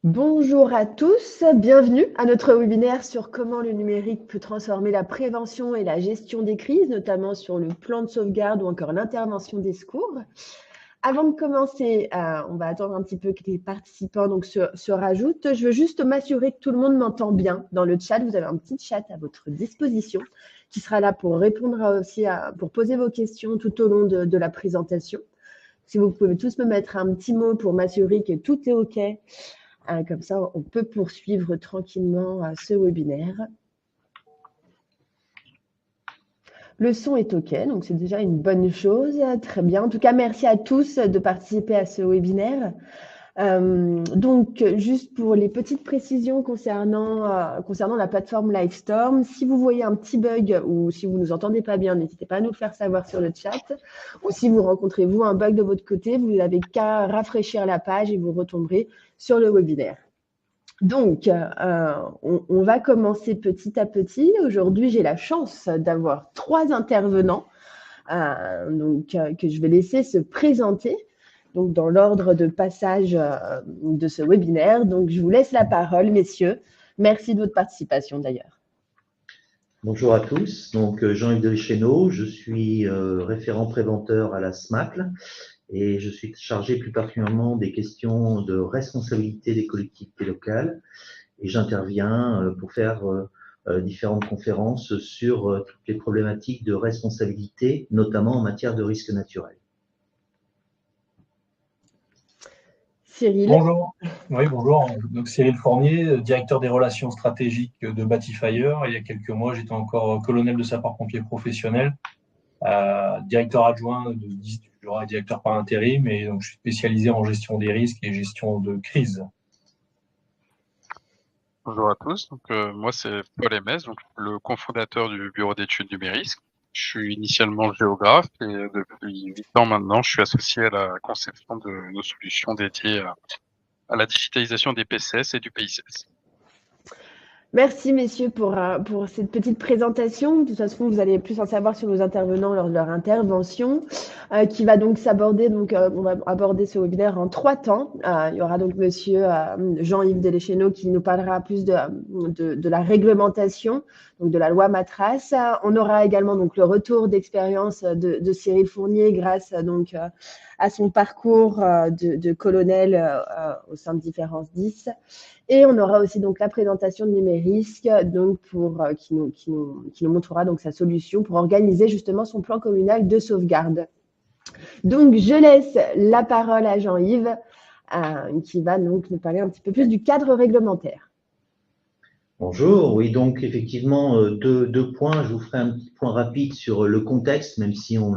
Bonjour à tous, bienvenue à notre webinaire sur comment le numérique peut transformer la prévention et la gestion des crises, notamment sur le plan de sauvegarde ou encore l'intervention des secours. Avant de commencer, on va attendre un petit peu que les participants se rajoutent. Je veux juste m'assurer que tout le monde m'entend bien dans le chat. Vous avez un petit chat à votre disposition qui sera là pour répondre aussi pour poser vos questions tout au long de la présentation. Si vous pouvez tous me mettre un petit mot pour m'assurer que tout est OK. Comme ça, on peut poursuivre tranquillement ce webinaire. Le son est OK, donc c'est déjà une bonne chose. Très bien. En tout cas, merci à tous de participer à ce webinaire. Donc, juste pour les petites précisions concernant la plateforme Livestorm, si vous voyez un petit bug ou si vous ne nous entendez pas bien, n'hésitez pas à nous le faire savoir sur le chat. Ou si vous rencontrez, vous, un bug de votre côté, vous n'avez qu'à rafraîchir la page et vous retomberez sur le webinaire. Donc, on va commencer petit à petit. Aujourd'hui, j'ai la chance d'avoir 3 intervenants que je vais laisser se présenter. Donc, dans l'ordre de passage de ce webinaire. Donc, je vous laisse la parole, messieurs. Merci de votre participation, d'ailleurs. Bonjour à tous. Donc, Jean-Yves Delechéneau, je suis référent préventeur à la SMACL et je suis chargé plus particulièrement des questions de responsabilité des collectivités locales. Et j'interviens pour faire différentes conférences sur toutes les problématiques de responsabilité, notamment en matière de risques naturels. Cyril. Bonjour. Oui, bonjour. Donc, Cyril Fournier, directeur des relations stratégiques de Batifire. Il y a quelques mois, j'étais encore colonel de sapeurs-pompiers professionnels, directeur adjoint de directeur par intérim, et donc je suis spécialisé en gestion des risques et gestion de crise. Bonjour à tous, donc moi c'est Paul Aimez, donc le cofondateur du bureau d'études numériques. Je suis initialement géographe et depuis 8 ans maintenant, je suis associé à la conception de nos solutions dédiées à la digitalisation des PCS et du PICS. Merci, messieurs, pour cette petite présentation. De toute façon, vous allez plus en savoir sur nos intervenants lors de leur intervention, qui va donc s'aborder. Donc, on va aborder ce webinaire en 3 temps. Il y aura donc monsieur Jean-Yves Delechéneau qui nous parlera plus de la réglementation, donc de la loi Matras. On aura également donc le retour d'expérience de Cyril Fournier grâce donc à son parcours de colonel au sein de Différence 10. Et on aura aussi donc la présentation de Numérisque, donc qui nous montrera donc sa solution pour organiser justement son plan communal de sauvegarde. Donc je laisse la parole à Jean-Yves, qui va donc nous parler un petit peu plus du cadre réglementaire. Bonjour, oui, donc effectivement, deux points. Je vous ferai un petit point rapide sur le contexte, même si on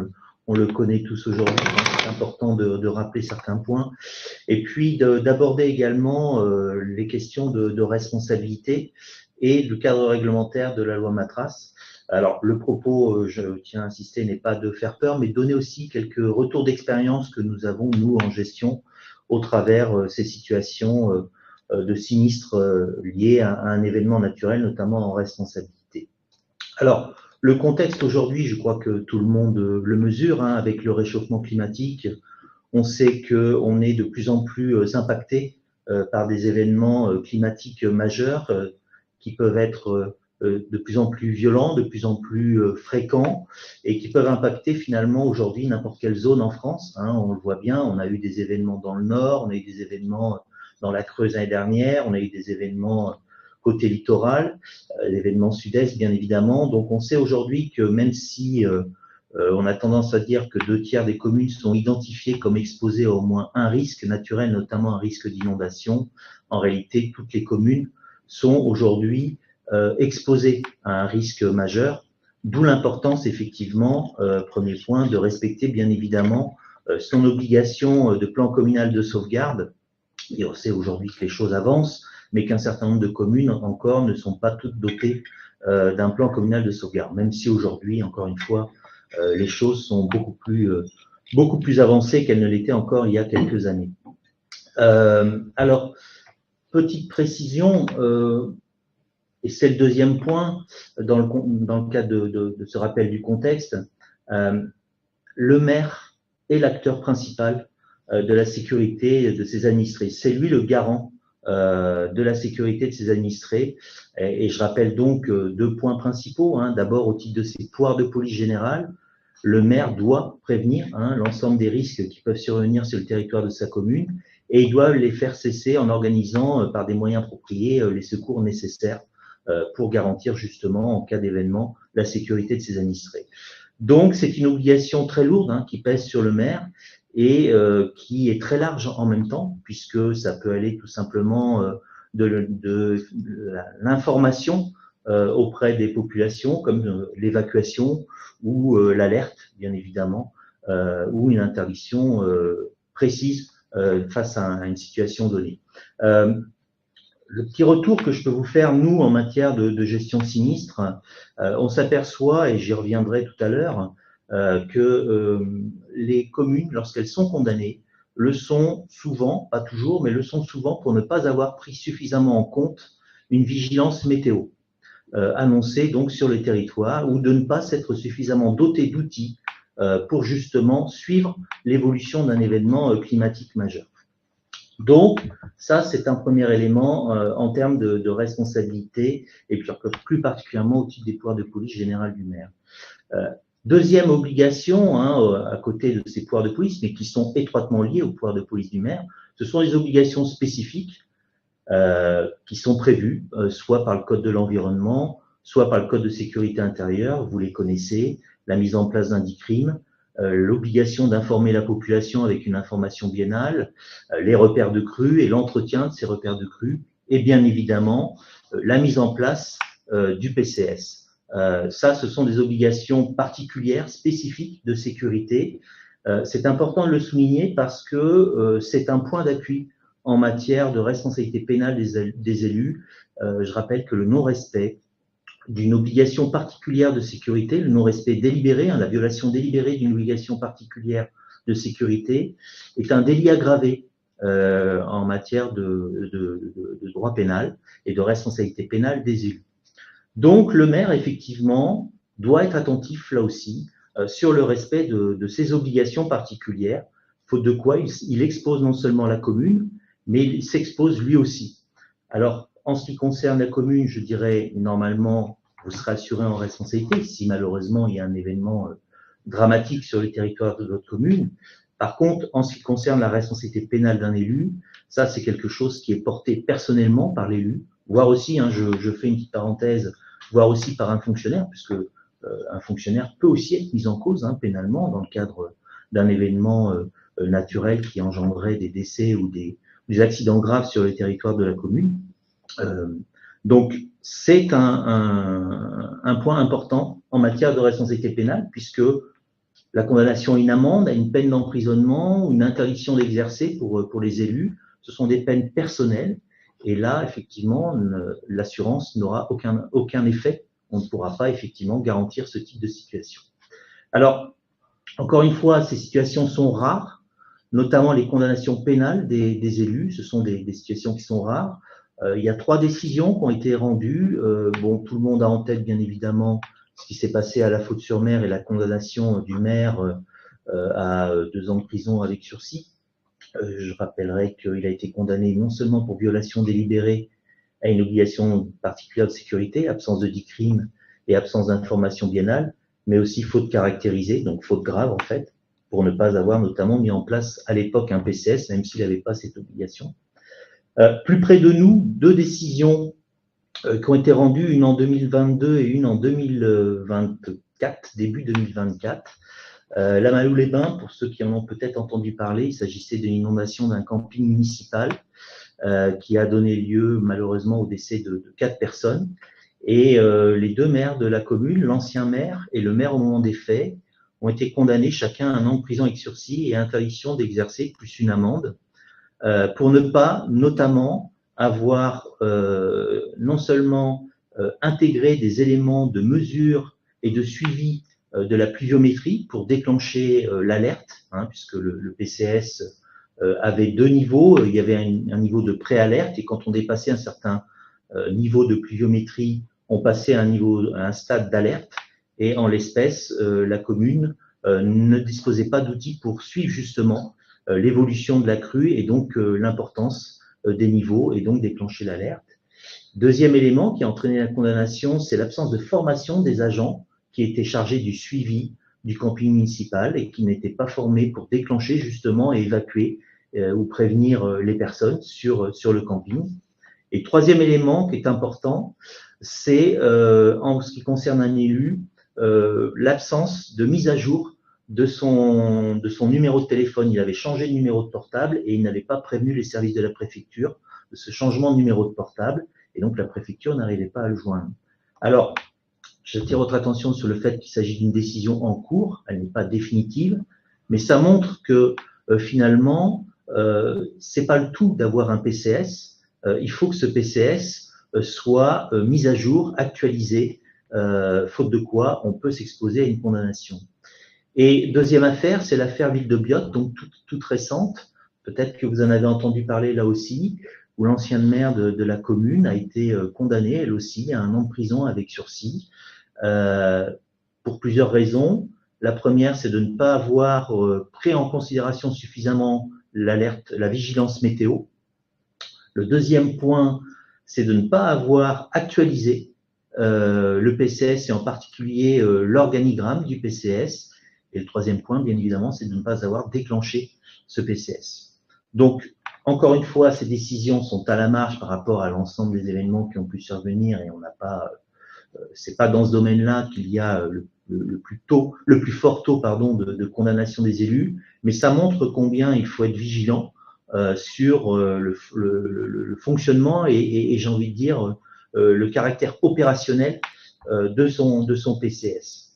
le connaît tous aujourd'hui. C'est important de rappeler certains points. Et puis d'aborder également les questions de responsabilité et le cadre réglementaire de la loi Matras. Alors, le propos, je tiens à insister, n'est pas de faire peur, mais donner aussi quelques retours d'expérience que nous avons, nous, en gestion, au travers ces situations de sinistres liés à un événement naturel, notamment en responsabilité. Alors, le contexte aujourd'hui, je crois que tout le monde le mesure, avec le réchauffement climatique. On sait qu'on est de plus en plus impacté par des événements climatiques majeurs qui peuvent être de plus en plus violents, de plus en plus fréquents et qui peuvent impacter finalement aujourd'hui n'importe quelle zone en France. On le voit bien, on a eu des événements dans le Nord, on a eu des événements dans la Creuse l'année dernière, on a eu des événements côté littoral, l'événement sud-est bien évidemment. Donc on sait aujourd'hui que même si on a tendance à dire que 2/3 des communes sont identifiées comme exposées à au moins un risque naturel, notamment un risque d'inondation. En réalité, toutes les communes sont aujourd'hui exposées à un risque majeur, d'où l'importance effectivement, premier point, de respecter bien évidemment son obligation de plan communal de sauvegarde. Et on sait aujourd'hui que les choses avancent, mais qu'un certain nombre de communes encore ne sont pas toutes dotées d'un plan communal de sauvegarde, même si aujourd'hui, encore une fois, les choses sont beaucoup plus avancées qu'elles ne l'étaient encore il y a quelques années. Alors, petite précision, et c'est le deuxième point, dans le cadre de ce rappel du contexte, le maire est l'acteur principal de la sécurité de ses administrés. C'est lui le garant de la sécurité de ses administrés. Et je rappelle donc deux points principaux. Hein. D'abord, au titre de ses pouvoirs de police générale, le maire doit prévenir l'ensemble des risques qui peuvent survenir sur le territoire de sa commune et il doit les faire cesser en organisant par des moyens appropriés les secours nécessaires pour garantir justement, en cas d'événement, la sécurité de ses administrés. Donc, c'est une obligation très lourde qui pèse sur le maire et qui est très large en même temps, puisque ça peut aller tout simplement de l'information auprès des populations, comme l'évacuation ou l'alerte, bien évidemment, ou une interdiction précise face à une situation donnée. Le petit retour que je peux vous faire, nous, en matière de gestion sinistre, on s'aperçoit, et j'y reviendrai tout à l'heure, que les communes, lorsqu'elles sont condamnées, le sont souvent, pas toujours, mais le sont souvent pour ne pas avoir pris suffisamment en compte une vigilance météo annoncée donc sur le territoire ou de ne pas s'être suffisamment doté d'outils pour justement suivre l'évolution d'un événement climatique majeur. Donc, ça, c'est un premier élément en termes de responsabilité et puis plus particulièrement au titre des pouvoirs de police générale du maire. Deuxième obligation, à côté de ces pouvoirs de police, mais qui sont étroitement liés aux pouvoirs de police du maire, ce sont les obligations spécifiques qui sont prévues, soit par le Code de l'environnement, soit par le Code de sécurité intérieure, vous les connaissez, la mise en place d'un DICRIM, l'obligation d'informer la population avec une information biennale, les repères de crues et l'entretien de ces repères de crues, et bien évidemment la mise en place du PCS. Ça, ce sont des obligations particulières, spécifiques de sécurité. C'est important de le souligner parce que c'est un point d'appui en matière de responsabilité pénale des élus. Je rappelle que le non-respect d'une obligation particulière de sécurité, le non-respect délibéré, la violation délibérée d'une obligation particulière de sécurité, est un délit aggravé en matière de droit pénal et de responsabilité pénale des élus. Donc, le maire, effectivement, doit être attentif, là aussi, sur le respect de ses obligations particulières, faute de quoi il expose non seulement la commune, mais il s'expose lui aussi. Alors, en ce qui concerne la commune, je dirais, normalement, vous serez assuré en responsabilité si malheureusement il y a un événement dramatique sur le territoire de votre commune. Par contre, en ce qui concerne la responsabilité pénale d'un élu, ça, c'est quelque chose qui est porté personnellement par l'élu, voire aussi, je fais une petite parenthèse, voire aussi par un fonctionnaire, puisque un fonctionnaire peut aussi être mis en cause pénalement dans le cadre d'un événement naturel qui engendrerait des décès ou des accidents graves sur le territoire de la commune. Donc, c'est un point important en matière de responsabilité pénale, puisque la condamnation à une amende, à une peine d'emprisonnement ou une interdiction d'exercer pour les élus, ce sont des peines personnelles. Et là, effectivement, l'assurance n'aura aucun effet. On ne pourra pas, effectivement, garantir ce type de situation. Alors, encore une fois, ces situations sont rares, notamment les condamnations pénales des élus. Ce sont des situations qui sont rares. Il y a 3 décisions qui ont été rendues. Tout le monde a en tête, bien évidemment, ce qui s'est passé à La Faute-sur-Mer et la condamnation du maire à 2 ans de prison avec sursis. Je rappellerai qu'il a été condamné non seulement pour violation délibérée à une obligation particulière de sécurité, absence de DICRIM et absence d'information biennale, mais aussi faute caractérisée, donc faute grave en fait, pour ne pas avoir notamment mis en place à l'époque un PCS, même s'il n'avait pas cette obligation. Plus près de nous, 2 décisions qui ont été rendues, une en 2022 et une en 2024, début 2024. La Malou-les-Bains, pour ceux qui en ont peut-être entendu parler, il s'agissait d'une inondation d'un camping municipal qui a donné lieu malheureusement au décès de 4 personnes. Et les 2 maires de la commune, l'ancien maire et le maire au moment des faits, ont été condamnés chacun à 1 an de prison avec sursis et interdiction d'exercer plus une amende pour ne pas notamment avoir non seulement intégré des éléments de mesure et de suivi de la pluviométrie pour déclencher l'alerte, puisque le PCS avait 2 niveaux. Il y avait un niveau de pré-alerte et quand on dépassait un certain niveau de pluviométrie, on passait à un stade d'alerte. Et en l'espèce, la commune ne disposait pas d'outils pour suivre justement l'évolution de la crue et donc l'importance des niveaux et donc déclencher l'alerte. Deuxième élément qui a entraîné la condamnation, c'est l'absence de formation des agents qui étaient chargés du suivi du camping municipal et qui n'étaient pas formés pour déclencher justement et évacuer ou prévenir les personnes sur le camping. Et troisième élément qui est important, c'est en ce qui concerne un élu, l'absence de mise à jour de son numéro de téléphone. Il avait changé de numéro de portable et il n'avait pas prévenu les services de la préfecture de ce changement de numéro de portable et donc la préfecture n'arrivait pas à le joindre. Alors, j'attire votre attention sur le fait qu'il s'agit d'une décision en cours, elle n'est pas définitive, mais ça montre que finalement, c'est pas le tout d'avoir un PCS. Il faut que ce PCS soit mis à jour, actualisé, faute de quoi on peut s'exposer à une condamnation. Et deuxième affaire, c'est l'affaire Ville de Biot, donc toute récente. Peut-être que vous en avez entendu parler là aussi, où l'ancienne maire de la commune a été condamnée, elle aussi, à 1 an de prison avec sursis, pour plusieurs raisons. La première, c'est de ne pas avoir pris en considération suffisamment l'alerte, la vigilance météo. Le deuxième point, c'est de ne pas avoir actualisé le PCS et en particulier l'organigramme du PCS. Et le troisième point, bien évidemment, c'est de ne pas avoir déclenché ce PCS. Donc, encore une fois, ces décisions sont à la marge par rapport à l'ensemble des événements qui ont pu survenir et on n'a pas, c'est pas dans ce domaine-là qu'il y a le plus fort taux, de condamnation des élus, mais ça montre combien il faut être vigilant sur le fonctionnement et j'ai envie de dire le caractère opérationnel de son PCS.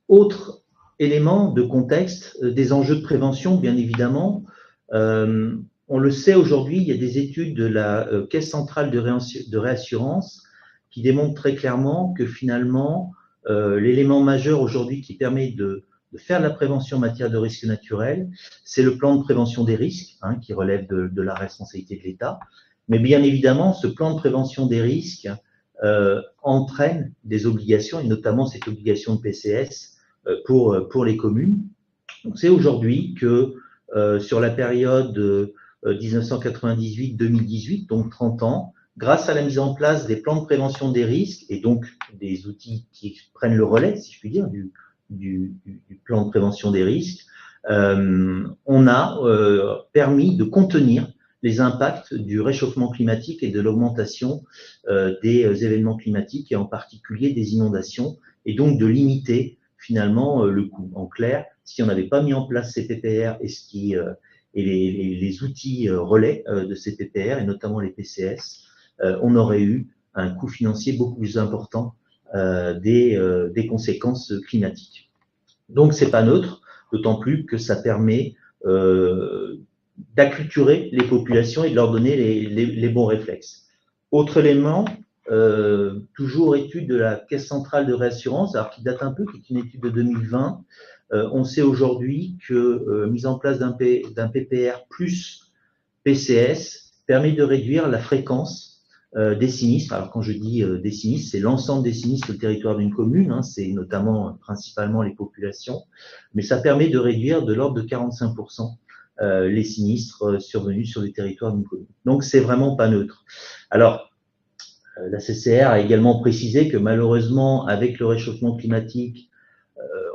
Autre élément de contexte, des enjeux de prévention, bien évidemment. On le sait aujourd'hui, il y a des études de la Caisse centrale de réassurance qui démontrent très clairement que finalement, l'élément majeur aujourd'hui qui permet de faire de la prévention en matière de risques naturels, c'est le plan de prévention des risques, qui relève de la responsabilité de l'État. Mais bien évidemment, ce plan de prévention des risques entraîne des obligations, et notamment cette obligation de PCS pour les communes. On sait aujourd'hui que sur la période 1998-2018, donc 30 ans, grâce à la mise en place des plans de prévention des risques et donc des outils qui prennent le relais, si je puis dire, du plan de prévention des risques, on a permis de contenir les impacts du réchauffement climatique et de l'augmentation des événements climatiques et en particulier des inondations et donc de limiter finalement le coût. En clair, si on n'avait pas mis en place ces PPR et les outils relais de ces PPR et notamment les PCS, on aurait eu un coût financier beaucoup plus important des conséquences climatiques. Donc c'est pas neutre, d'autant plus que ça permet d'acculturer les populations et de leur donner les bons réflexes. Autre élément, toujours étude de la Caisse centrale de réassurance, alors qui date un peu, qui est une étude de 2020. On sait aujourd'hui que mise en place d'un PPR plus PCS permet de réduire la fréquence des sinistres. Alors quand je dis des sinistres, c'est l'ensemble des sinistres sur le territoire d'une commune, c'est notamment principalement les populations, mais ça permet de réduire de l'ordre de 45% les sinistres survenus sur le territoire d'une commune. Donc c'est vraiment pas neutre. Alors la CCR a également précisé que malheureusement, avec le réchauffement climatique,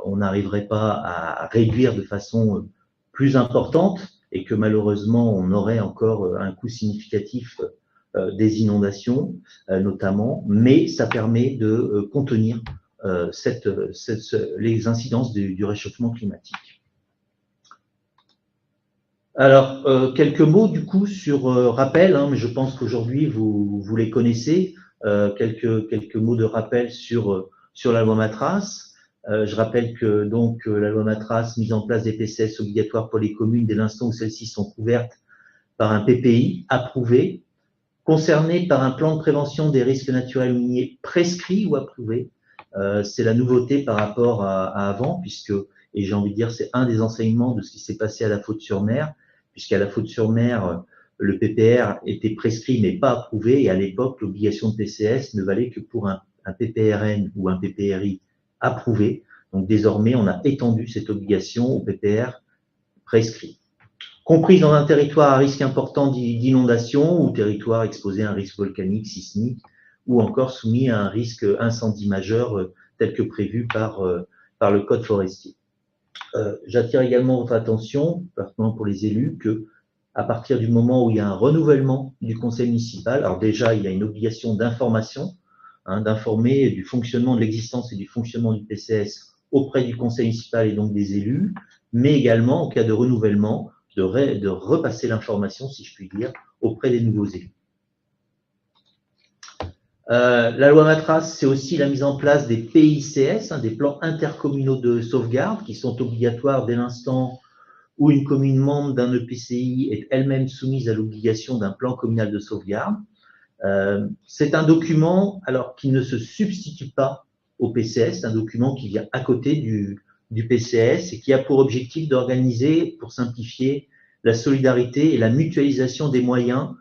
on n'arriverait pas à réduire de façon plus importante et que malheureusement, on aurait encore un coût significatif des inondations, notamment, mais ça permet de contenir les incidences du réchauffement climatique. Alors, quelques mots du coup sur rappel, mais je pense qu'aujourd'hui vous les connaissez, quelques mots de rappel sur la loi Matras. Je rappelle que donc la loi Matras mise en place des PCS obligatoires pour les communes dès l'instant où celles-ci sont couvertes par un PPI approuvé, concernées par un plan de prévention des risques naturels miniers prescrit ou approuvé. C'est la nouveauté par rapport à avant, puisque, et j'ai envie de dire, c'est un des enseignements de ce qui s'est passé à la Faute-sur-Mer, puisqu'à la Faute-sur-Mer, le PPR était prescrit mais pas approuvé, et à l'époque, l'obligation de PCS ne valait que pour un PPRN ou un PPRI approuvé. Donc désormais, on a étendu cette obligation au PPR prescrit. comprise dans un territoire à risque important d'inondation ou territoire exposé à un risque volcanique, sismique, ou encore soumis à un risque incendie majeur tel que prévu par le Code forestier. J'attire également votre attention, particulièrement pour les élus, que à partir du moment où il y a un renouvellement du conseil municipal, alors déjà, il y a une obligation d'information, d'informer du fonctionnement, de l'existence et du fonctionnement du PCS auprès du conseil municipal et donc des élus, mais également, en cas de renouvellement, de repasser l'information, si je puis dire, auprès des nouveaux élus. La loi Matras, c'est aussi la mise en place des PICS, des plans intercommunaux de sauvegarde, qui sont obligatoires dès l'instant où une commune membre d'un EPCI est elle-même soumise à l'obligation d'un plan communal de sauvegarde. C'est un document alors qui ne se substitue pas au PCS, c'est un document qui vient à côté du PCS et qui a pour objectif d'organiser, pour simplifier, la solidarité et la mutualisation des moyens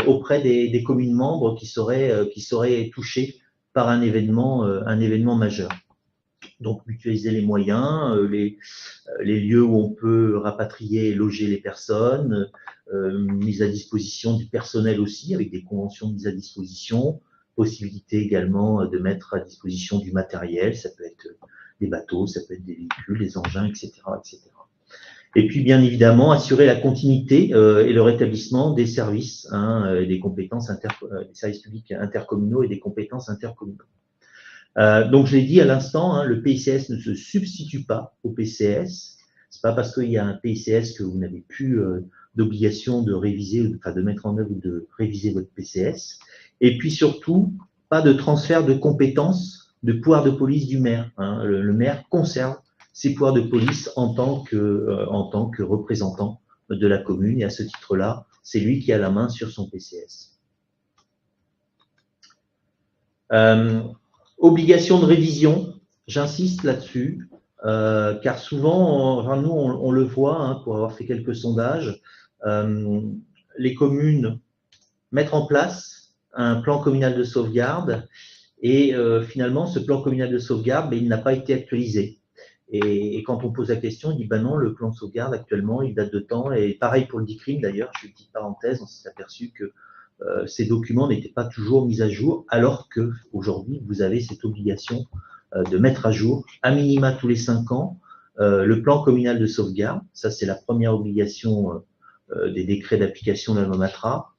auprès des communes membres qui seraient touchées par un événement majeur. Donc, mutualiser les moyens, les lieux où on peut rapatrier et loger les personnes, mise à disposition du personnel aussi, avec des conventions de mise à disposition, possibilité également de mettre à disposition du matériel, ça peut être des bateaux, ça peut être des véhicules, des engins, etc., etc. Et puis, bien évidemment, assurer la continuité et le rétablissement des services, des compétences des services publics intercommunaux et des compétences intercommunaux. Donc, je l'ai dit à l'instant, le PICS ne se substitue pas au PCS. C'est pas parce qu'il y a un PICS que vous n'avez plus d'obligation de réviser, enfin de mettre en œuvre ou de réviser votre PCS. Et puis surtout, pas de transfert de compétences, de pouvoir de police du maire. Le maire conserve ses pouvoirs de police en tant que représentant de la commune. Et à ce titre-là, c'est lui qui a la main sur son PCS. Obligation de révision, j'insiste là-dessus, car souvent, nous on le voit, pour avoir fait quelques sondages, les communes mettent en place un plan communal de sauvegarde et finalement ce plan communal de sauvegarde, il n'a pas été actualisé. Et quand on pose la question, on dit non, le plan de sauvegarde actuellement, il date de temps. Et pareil pour le DICRIM d'ailleurs, je fais une petite parenthèse, on s'est aperçu que ces documents n'étaient pas toujours mis à jour, alors qu'aujourd'hui, vous avez cette obligation de mettre à jour, à minima tous les 5 ans, le plan communal de sauvegarde. Ça, c'est la première obligation des décrets d'application de la loi Matras.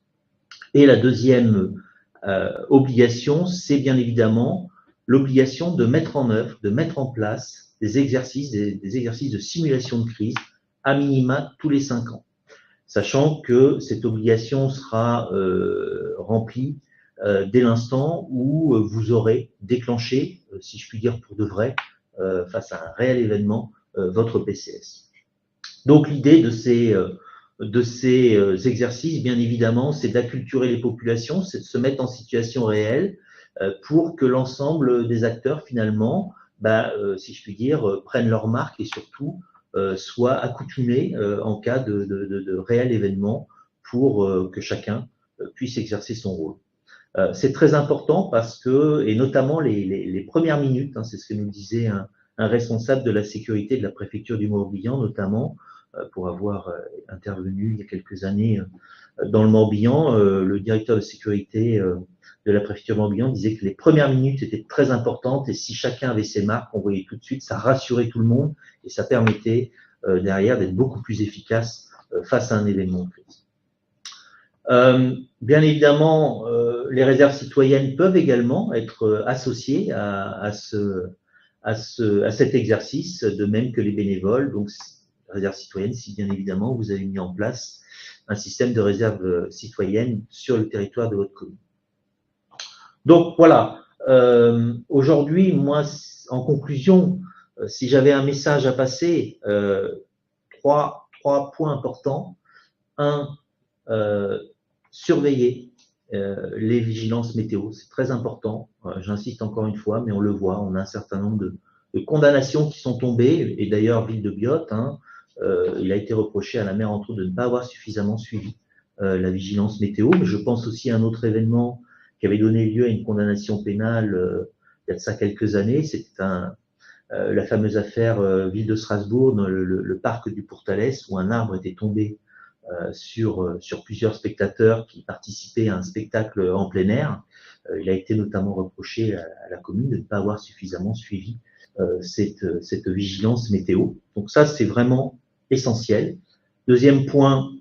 Et la deuxième obligation, c'est bien évidemment l'obligation de mettre en œuvre, de mettre en place des exercices de simulation de crise, à minima tous les 5 ans. Sachant que cette obligation sera remplie dès l'instant où vous aurez déclenché, si je puis dire pour de vrai, face à un réel événement, votre PCS. Donc l'idée de ces exercices, bien évidemment, c'est d'acculturer les populations, c'est de se mettre en situation réelle pour que l'ensemble des acteurs, finalement, si je puis dire, prennent leur marque et surtout soient accoutumés en cas de réel événement pour que chacun puisse exercer son rôle. C'est très important parce que, et notamment les premières minutes, c'est ce que nous disait un responsable de la sécurité de la préfecture du Morbihan, notamment, pour avoir intervenu il y a quelques années dans le Morbihan, le directeur de sécurité de la préfecture Morbihan disait que les premières minutes étaient très importantes et si chacun avait ses marques, on voyait tout de suite, ça rassurait tout le monde et ça permettait derrière d'être beaucoup plus efficace face à un événement de crise. Bien évidemment, les réserves citoyennes peuvent également être associées à cet exercice, de même que les bénévoles. Donc, réserve citoyenne, si bien évidemment vous avez mis en place un système de réserve citoyenne sur le territoire de votre commune. Donc voilà, aujourd'hui, moi, en conclusion, si j'avais un message à passer, trois points importants. Un, surveiller les vigilances météo, c'est très important. J'insiste encore une fois, mais on le voit, on a un certain nombre de condamnations qui sont tombées, et d'ailleurs, Ville de Biot, il a été reproché à la maire, entre autres, de ne pas avoir suffisamment suivi la vigilance météo. Mais je pense aussi à un autre événement qui avait donné lieu à une condamnation pénale il y a de ça quelques années. C'était la fameuse affaire Ville de Strasbourg, dans le parc du Pourtalès, où un arbre était tombé sur plusieurs spectateurs qui participaient à un spectacle en plein air. Il a été notamment reproché à la commune de ne pas avoir suffisamment suivi cette vigilance météo. Donc ça, c'est vraiment essentiel. Deuxième point,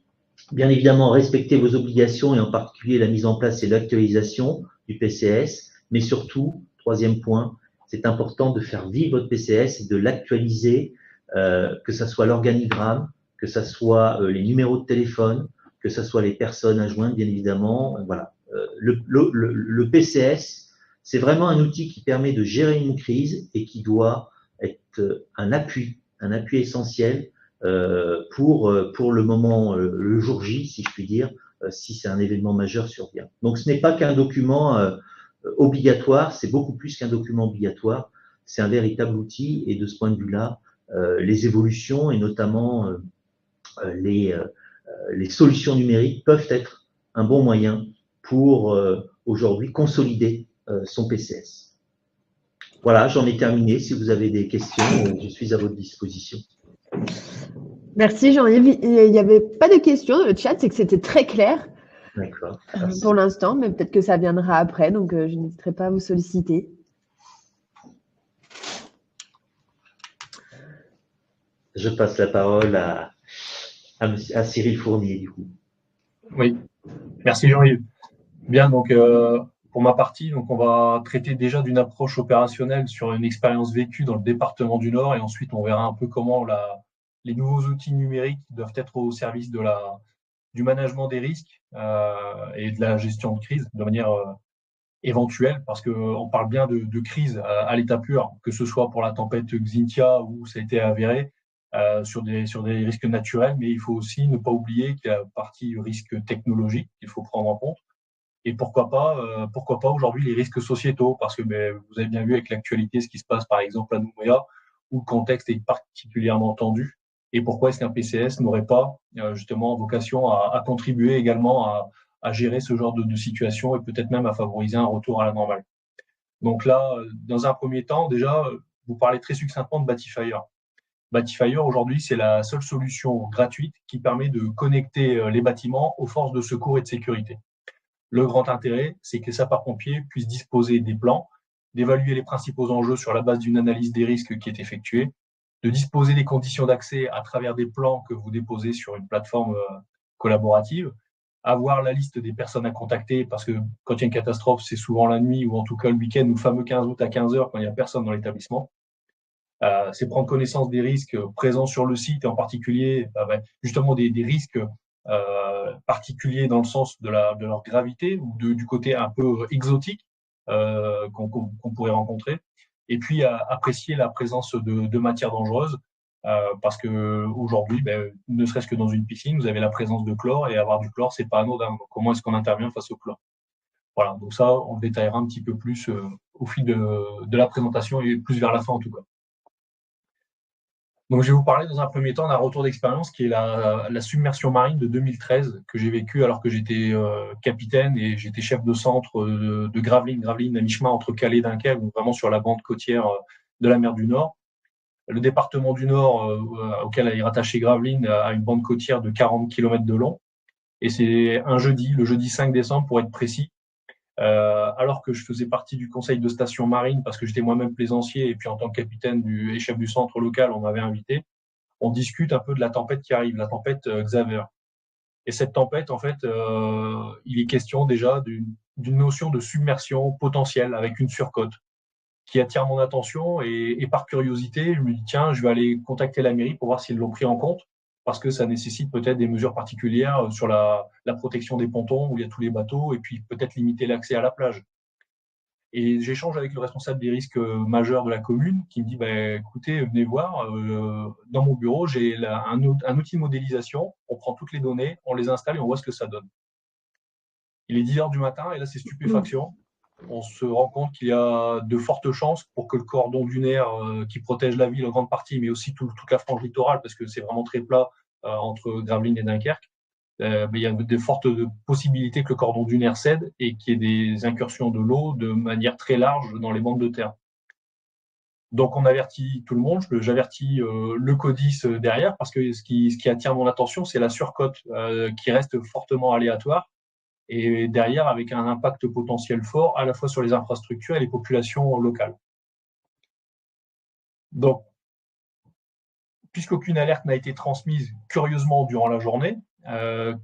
bien évidemment, respecter vos obligations et en particulier la mise en place et l'actualisation du PCS. Mais surtout, troisième point, c'est important de faire vivre votre PCS et de l'actualiser, que ce soit l'organigramme, que ce soit les numéros de téléphone, que ce soit les personnes à joindre, bien évidemment. Voilà. Le PCS, c'est vraiment un outil qui permet de gérer une crise et qui doit être un appui essentiel pour le moment, le jour J, si je puis dire, si c'est un événement majeur survient. Donc, ce n'est pas qu'un document obligatoire, c'est beaucoup plus qu'un document obligatoire, c'est un véritable outil et de ce point de vue-là, les évolutions et notamment les solutions numériques peuvent être un bon moyen pour aujourd'hui consolider son PCS. Voilà, j'en ai terminé. Si vous avez des questions, je suis à votre disposition. Merci Jean-Yves. Il n'y avait pas de questions dans le chat, c'est que c'était très clair. D'accord. Pour l'instant, mais peut-être que ça viendra après, donc je n'hésiterai pas à vous solliciter. Je passe la parole à Cyril Fournier, du coup. Oui, merci Jean-Yves. Bien, donc pour ma partie, donc on va traiter déjà d'une approche opérationnelle sur une expérience vécue dans le département du Nord et ensuite on verra un peu comment les nouveaux outils numériques doivent être au service du management des risques et de la gestion de crise de manière éventuelle, parce qu'on parle bien de crise à l'état pur, que ce soit pour la tempête Xynthia où ça a été avéré sur des risques naturels, mais il faut aussi ne pas oublier qu'il y a la partie risque technologique qu'il faut prendre en compte. Et pourquoi pas aujourd'hui les risques sociétaux, parce que vous avez bien vu avec l'actualité ce qui se passe par exemple à Nouméa, où le contexte est particulièrement tendu. Et pourquoi est-ce qu'un PCS n'aurait pas justement vocation à contribuer également à gérer ce genre de situation et peut-être même à favoriser un retour à la normale. Donc là, dans un premier temps, déjà, vous parlez très succinctement de Batifire. Batifire, aujourd'hui, c'est la seule solution gratuite qui permet de connecter les bâtiments aux forces de secours et de sécurité. Le grand intérêt, c'est que les sapeurs-pompiers puissent disposer des plans, d'évaluer les principaux enjeux sur la base d'une analyse des risques qui est effectuée, de disposer des conditions d'accès à travers des plans que vous déposez sur une plateforme collaborative, avoir la liste des personnes à contacter, parce que quand il y a une catastrophe, c'est souvent la nuit ou en tout cas le week-end, ou le fameux 15 août à 15h quand il n'y a personne dans l'établissement. C'est prendre connaissance des risques présents sur le site et en particulier justement des risques particuliers dans le sens de leur gravité ou du côté un peu exotique qu'on pourrait rencontrer, et puis apprécier la présence de matières dangereuses parce que aujourd'hui, ne serait-ce que dans une piscine, vous avez la présence de chlore, et avoir du chlore, c'est pas anodin. Donc, comment est-ce qu'on intervient face au chlore? Voilà, donc ça, on le détaillera un petit peu plus au fil de la présentation et plus vers la fin en tout cas. Donc, je vais vous parler dans un premier temps d'un retour d'expérience qui est la submersion marine de 2013 que j'ai vécu alors que j'étais capitaine et j'étais chef de centre de Gravelines. Gravelines à mi-chemin entre Calais et Dunkerque, donc vraiment sur la bande côtière de la mer du Nord. Le département du Nord auquel est rattaché Gravelines a une bande côtière de 40 km de long. Et c'est un jeudi, le jeudi 5 décembre pour être précis, alors que je faisais partie du conseil de station marine parce que j'étais moi-même plaisancier et puis en tant que capitaine et chef du centre local, on m'avait invité. On discute un peu de la tempête qui arrive, la tempête Xaver. Et cette tempête, en fait, il est question déjà d'une notion de submersion potentielle avec une surcote qui attire mon attention et par curiosité, je me dis tiens, je vais aller contacter la mairie pour voir s'ils l'ont pris en compte, parce que ça nécessite peut-être des mesures particulières sur la protection des pontons où il y a tous les bateaux et puis peut-être limiter l'accès à la plage. Et j'échange avec le responsable des risques majeurs de la commune qui me dit écoutez, venez voir, dans mon bureau, j'ai un outil de modélisation, on prend toutes les données, on les installe et on voit ce que ça donne. Il est 10h du matin et là, c'est stupéfaction. On se rend compte qu'il y a de fortes chances pour que le cordon dunaire qui protège la ville en grande partie, mais aussi toute la frange littorale, parce que c'est vraiment très plat entre Gravelines et Dunkerque, il y a de fortes possibilités que le cordon dunaire cède et qu'il y ait des incursions de l'eau de manière très large dans les bandes de terre. Donc, on avertit tout le monde. J'avertis le CODIS derrière parce que ce qui attire mon attention, c'est la surcote qui reste fortement aléatoire et derrière avec un impact potentiel fort à la fois sur les infrastructures et les populations locales. Donc, puisqu'aucune alerte n'a été transmise curieusement durant la journée,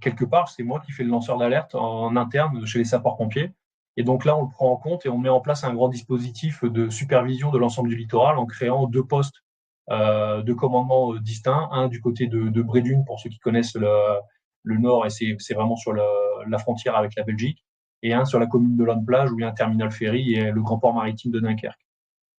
quelque part, c'est moi qui fais le lanceur d'alerte en interne chez les sapeurs-pompiers. Et donc là, on le prend en compte et on met en place un grand dispositif de supervision de l'ensemble du littoral en créant 2 postes de commandement distincts, un du côté de Brédune, pour ceux qui connaissent le nord, et c'est vraiment sur la frontière avec la Belgique, et un sur la commune de Lanne-Plage, où il y a un terminal ferry et le grand port maritime de Dunkerque.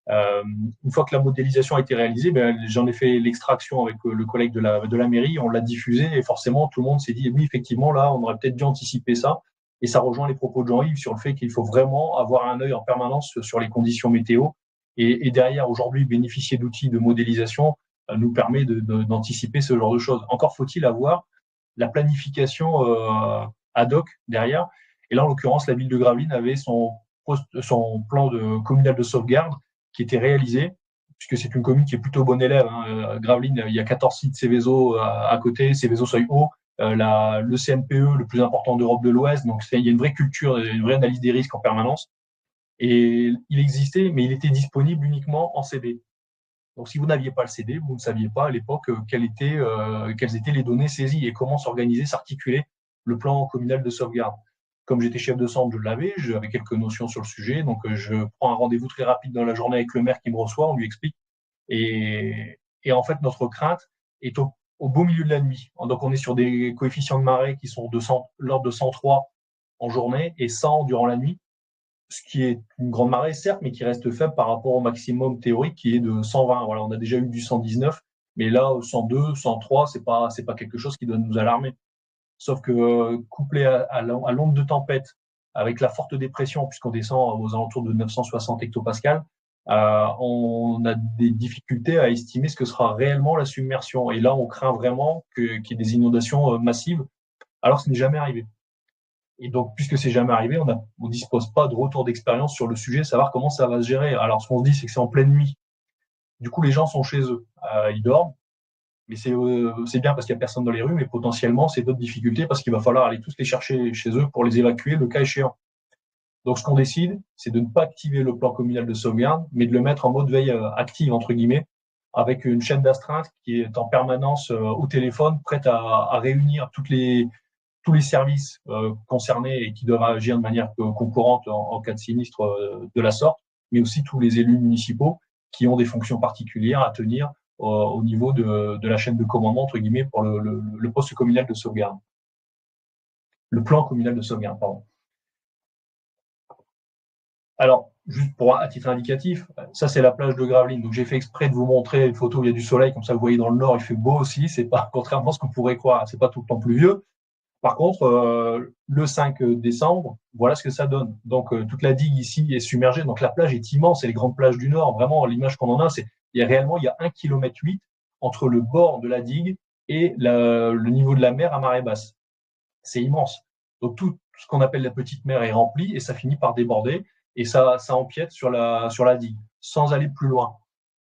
Une fois que la modélisation a été réalisée, j'en ai fait l'extraction avec le collègue de la mairie, on l'a diffusé et forcément tout le monde s'est dit oui, effectivement, là, on aurait peut-être dû anticiper ça. Et ça rejoint les propos de Jean-Yves sur le fait qu'il faut vraiment avoir un œil en permanence sur les conditions météo. Et derrière, aujourd'hui, bénéficier d'outils de modélisation nous permet d'anticiper ce genre de choses. Encore faut-il avoir la planification ad hoc derrière. Et là, en l'occurrence, la ville de Gravelines avait son plan communal de sauvegarde qui était réalisé, puisque c'est une commune qui est plutôt bonne élève. Gravelines, il y a 14 sites Céveso à côté, Céveso seuil haut, le CNPE, le plus important d'Europe de l'Ouest. Donc, il y a une vraie culture, une vraie analyse des risques en permanence. Et il existait, mais il était disponible uniquement en CD. Donc, si vous n'aviez pas le CD, vous ne saviez pas à l'époque quelles étaient les données saisies et comment s'organiser, s'articuler le plan communal de sauvegarde. Comme j'étais chef de centre, j'avais quelques notions sur le sujet. Donc, je prends un rendez-vous très rapide dans la journée avec le maire qui me reçoit, on lui explique. Et en fait, notre crainte est au beau milieu de la nuit. Donc, on est sur des coefficients de marée qui sont de l'ordre de 103 en journée et 100 durant la nuit, ce qui est une grande marée, certes, mais qui reste faible par rapport au maximum théorique qui est de 120. Voilà, on a déjà eu du 119, mais là, 102, 103, c'est pas quelque chose qui doit nous alarmer. Sauf que couplé à l'onde de tempête, avec la forte dépression, puisqu'on descend aux alentours de 960 hectopascales, on a des difficultés à estimer ce que sera réellement la submersion. Et là, on craint vraiment qu'il y ait des inondations massives, alors que ce n'est jamais arrivé. Et donc, puisque c'est jamais arrivé, on dispose pas de retour d'expérience sur le sujet, savoir comment ça va se gérer. Alors, ce qu'on se dit, c'est que c'est en pleine nuit. Du coup, les gens sont chez eux, ils dorment. Mais c'est bien parce qu'il n'y a personne dans les rues, mais potentiellement, c'est d'autres difficultés parce qu'il va falloir aller tous les chercher chez eux pour les évacuer le cas échéant. Donc, ce qu'on décide, c'est de ne pas activer le plan communal de sauvegarde, mais de le mettre en mode veille active, entre guillemets, avec une chaîne d'astreinte qui est en permanence au téléphone, prête à réunir tous les services concernés et qui doivent agir de manière concurrente en cas de sinistre de la sorte, mais aussi tous les élus municipaux qui ont des fonctions particulières à tenir au niveau de la chaîne de commandement, entre guillemets, pour le poste communal de sauvegarde. Le plan communal de sauvegarde, pardon. Alors, juste à titre indicatif, ça c'est la plage de Gravelines. Donc j'ai fait exprès de vous montrer une photo où il y a du soleil, comme ça vous voyez dans le nord, il fait beau aussi. C'est pas, contrairement à ce qu'on pourrait croire, c'est pas tout le temps pluvieux. Par contre, le 5 décembre, voilà ce que ça donne. Donc toute la digue ici est submergée. Donc la plage est immense, c'est les grandes plages du nord. Vraiment, l'image qu'on en a, c'est il y a 1,8 km entre le bord de la digue et le niveau de la mer à marée basse. C'est immense. Donc tout ce qu'on appelle la petite mer est rempli et ça finit par déborder et ça empiète sur la digue sans aller plus loin.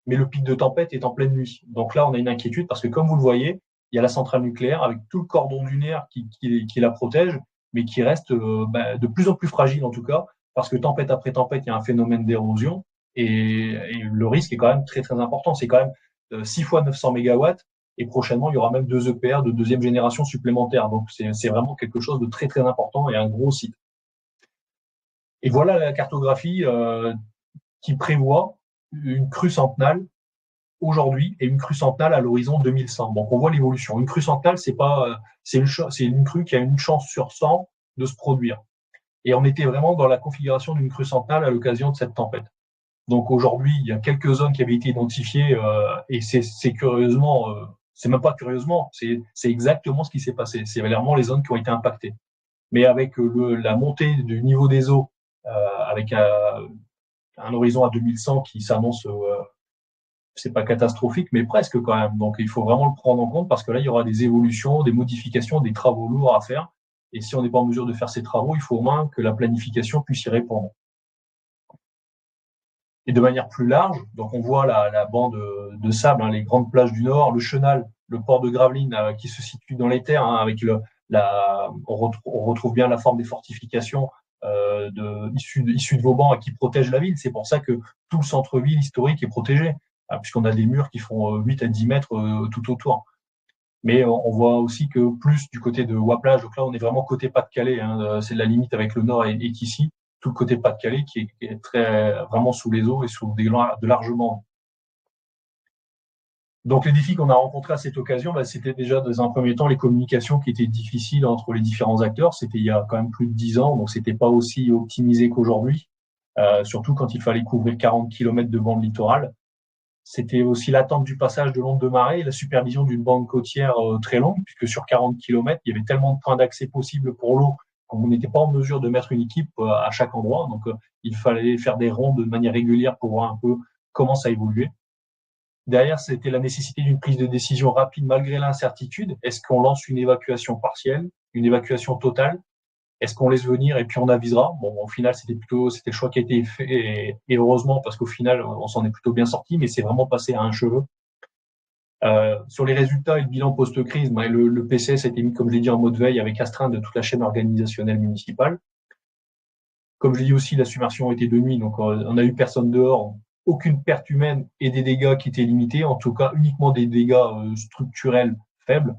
Mais le pic de tempête est en pleine nuit. Donc là, on a une inquiétude parce que comme vous le voyez, il y a la centrale nucléaire avec tout le cordon dunaire qui la protège, mais qui reste de plus en plus fragile en tout cas, parce que tempête après tempête, il y a un phénomène d'érosion et le risque est quand même très très important. C'est quand même 6 fois 900 mégawatts et prochainement il y aura même 2 EPR de deuxième génération supplémentaires. Donc c'est vraiment quelque chose de très très important et un gros site. Et voilà la cartographie qui prévoit une crue centenale aujourd'hui et une crue centenale à l'horizon 2100. Donc on voit l'évolution. Une crue centenale, c'est une crue qui a une chance sur 100 de se produire. Et on était vraiment dans la configuration d'une crue centenale à l'occasion de cette tempête. Donc aujourd'hui, il y a quelques zones qui avaient été identifiées et c'est curieusement, c'est même pas curieusement, c'est exactement ce qui s'est passé. C'est vraiment les zones qui ont été impactées. Mais avec la montée du niveau des eaux, avec un horizon à 2100 qui s'annonce c'est pas catastrophique, mais presque quand même. Donc, il faut vraiment le prendre en compte parce que là, il y aura des évolutions, des modifications, des travaux lourds à faire. Et si on n'est pas en mesure de faire ces travaux, il faut au moins que la planification puisse y répondre. Et de manière plus large, donc on voit la bande de sable, les grandes plages du Nord, le Chenal, le port de Gravelines qui se situe dans les terres, avec on retrouve bien la forme des fortifications issues de Vauban et qui protègent la ville. C'est pour ça que tout le centre-ville historique est protégé, puisqu'on a des murs qui font 8 à 10 mètres tout autour. Mais on voit aussi que plus du côté de Waplage, donc là on est vraiment côté Pas-de-Calais, c'est la limite avec le Nord et ici, tout le côté Pas-de-Calais qui est vraiment sous les eaux et sous de larges vents. Donc les défis qu'on a rencontrés à cette occasion, c'était déjà dans un premier temps les communications qui étaient difficiles entre les différents acteurs. C'était il y a quand même plus de 10 ans, donc c'était pas aussi optimisé qu'aujourd'hui, surtout quand il fallait couvrir 40 km de bande littorale. C'était aussi l'attente du passage de l'onde de marée et la supervision d'une bande côtière très longue, puisque sur 40 km, il y avait tellement de points d'accès possibles pour l'eau qu'on n'était pas en mesure de mettre une équipe à chaque endroit. Donc, il fallait faire des rondes de manière régulière pour voir un peu comment ça évoluait. Derrière, c'était la nécessité d'une prise de décision rapide malgré l'incertitude. Est-ce qu'on lance une évacuation partielle, une évacuation totale? Est-ce qu'on laisse venir et puis on avisera? Bon, au final, c'était le choix qui a été fait et heureusement parce qu'au final, on s'en est plutôt bien sorti, mais c'est vraiment passé à un cheveu. Sur les résultats et le bilan post-crise, le PCS a été mis, comme je l'ai dit, en mode veille avec astreinte de toute la chaîne organisationnelle municipale. Comme je l'ai dit aussi, la submersion était de nuit, donc on n'a eu personne dehors, aucune perte humaine et des dégâts qui étaient limités, en tout cas uniquement des dégâts structurels faibles.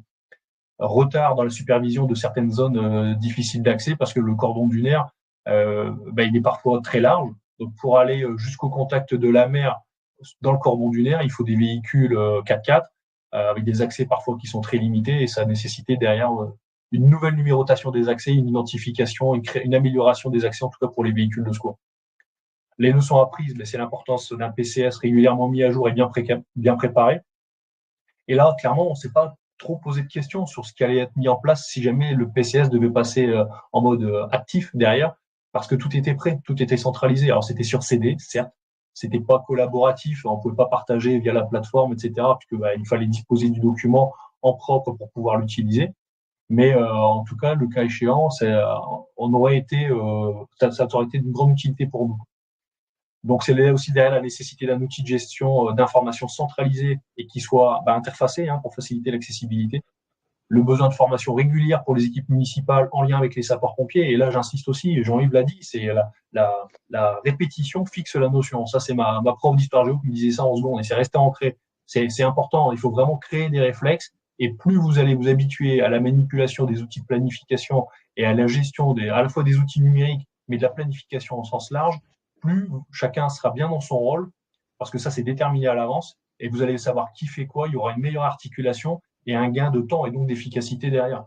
Retard dans la supervision de certaines zones difficiles d'accès parce que le cordon dunaire, il est parfois très large. Donc, pour aller jusqu'au contact de la mer dans le cordon dunaire, il faut des véhicules 4x4 avec des accès parfois qui sont très limités et ça a nécessité derrière une nouvelle numérotation des accès, une identification, une amélioration des accès, en tout cas pour les véhicules de secours. Les leçons apprises, c'est l'importance d'un PCS régulièrement mis à jour et bien préparé. Et là, clairement, on ne s'est pas trop posé de questions sur ce qui allait être mis en place si jamais le PCS devait passer en mode actif derrière, parce que tout était prêt, tout était centralisé. Alors c'était sur CD, certes, c'était pas collaboratif, on pouvait pas partager via la plateforme, etc., puisque il fallait disposer du document en propre pour pouvoir l'utiliser. Mais en tout cas, le cas échéant, on aurait été, ça aurait été d'une grande utilité pour nous. Donc, c'est aussi derrière la nécessité d'un outil de gestion d'informations centralisé et qui soit interfacé pour faciliter l'accessibilité. Le besoin de formation régulière pour les équipes municipales en lien avec les sapeurs-pompiers. Et là, j'insiste aussi, Jean-Yves l'a dit, c'est la répétition fixe la notion. Ça, c'est ma prof d'histoire géo qui me disait ça en seconde et c'est resté ancré. C'est important. Il faut vraiment créer des réflexes et plus vous allez vous habituer à la manipulation des outils de planification et à la gestion à la fois des outils numériques, mais de la planification au sens large, plus chacun sera bien dans son rôle, parce que ça, c'est déterminé à l'avance, et vous allez savoir qui fait quoi, il y aura une meilleure articulation et un gain de temps et donc d'efficacité derrière.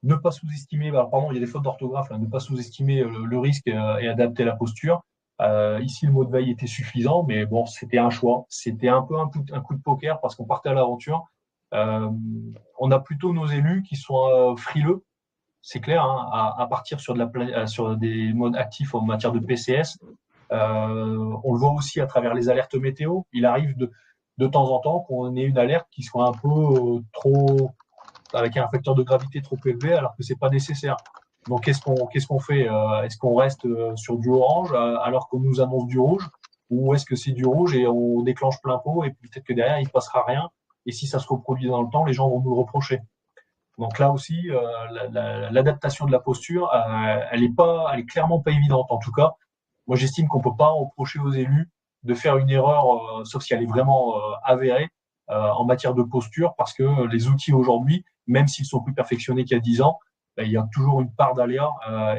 Ne pas sous-estimer, il y a des fautes d'orthographe, ne pas sous-estimer le risque et adapter la posture. Ici, le mot de veille était suffisant, mais bon, c'était un choix. C'était un peu un coup de poker parce qu'on partait à l'aventure. On a plutôt nos élus qui sont frileux, c'est clair, à partir sur des modes actifs en matière de PCS. On le voit aussi à travers les alertes météo. Il arrive de temps en temps qu'on ait une alerte qui soit un peu trop, avec un facteur de gravité trop élevé, alors que c'est pas nécessaire. Donc, qu'est-ce qu'on fait? Est-ce qu'on reste sur du orange alors qu'on nous annonce du rouge, ou est-ce que c'est du rouge et on déclenche plein pot et peut-être que derrière il ne passera rien, et si ça se reproduit dans le temps, les gens vont nous le reprocher. Donc là aussi, l'adaptation de la posture, elle est clairement pas évidente. En tout cas, moi j'estime qu'on peut pas reprocher aux élus de faire une erreur, sauf si elle est vraiment avérée en matière de posture, parce que les outils aujourd'hui, même s'ils sont plus perfectionnés qu'il y a 10 ans, il y a toujours une part d'aléa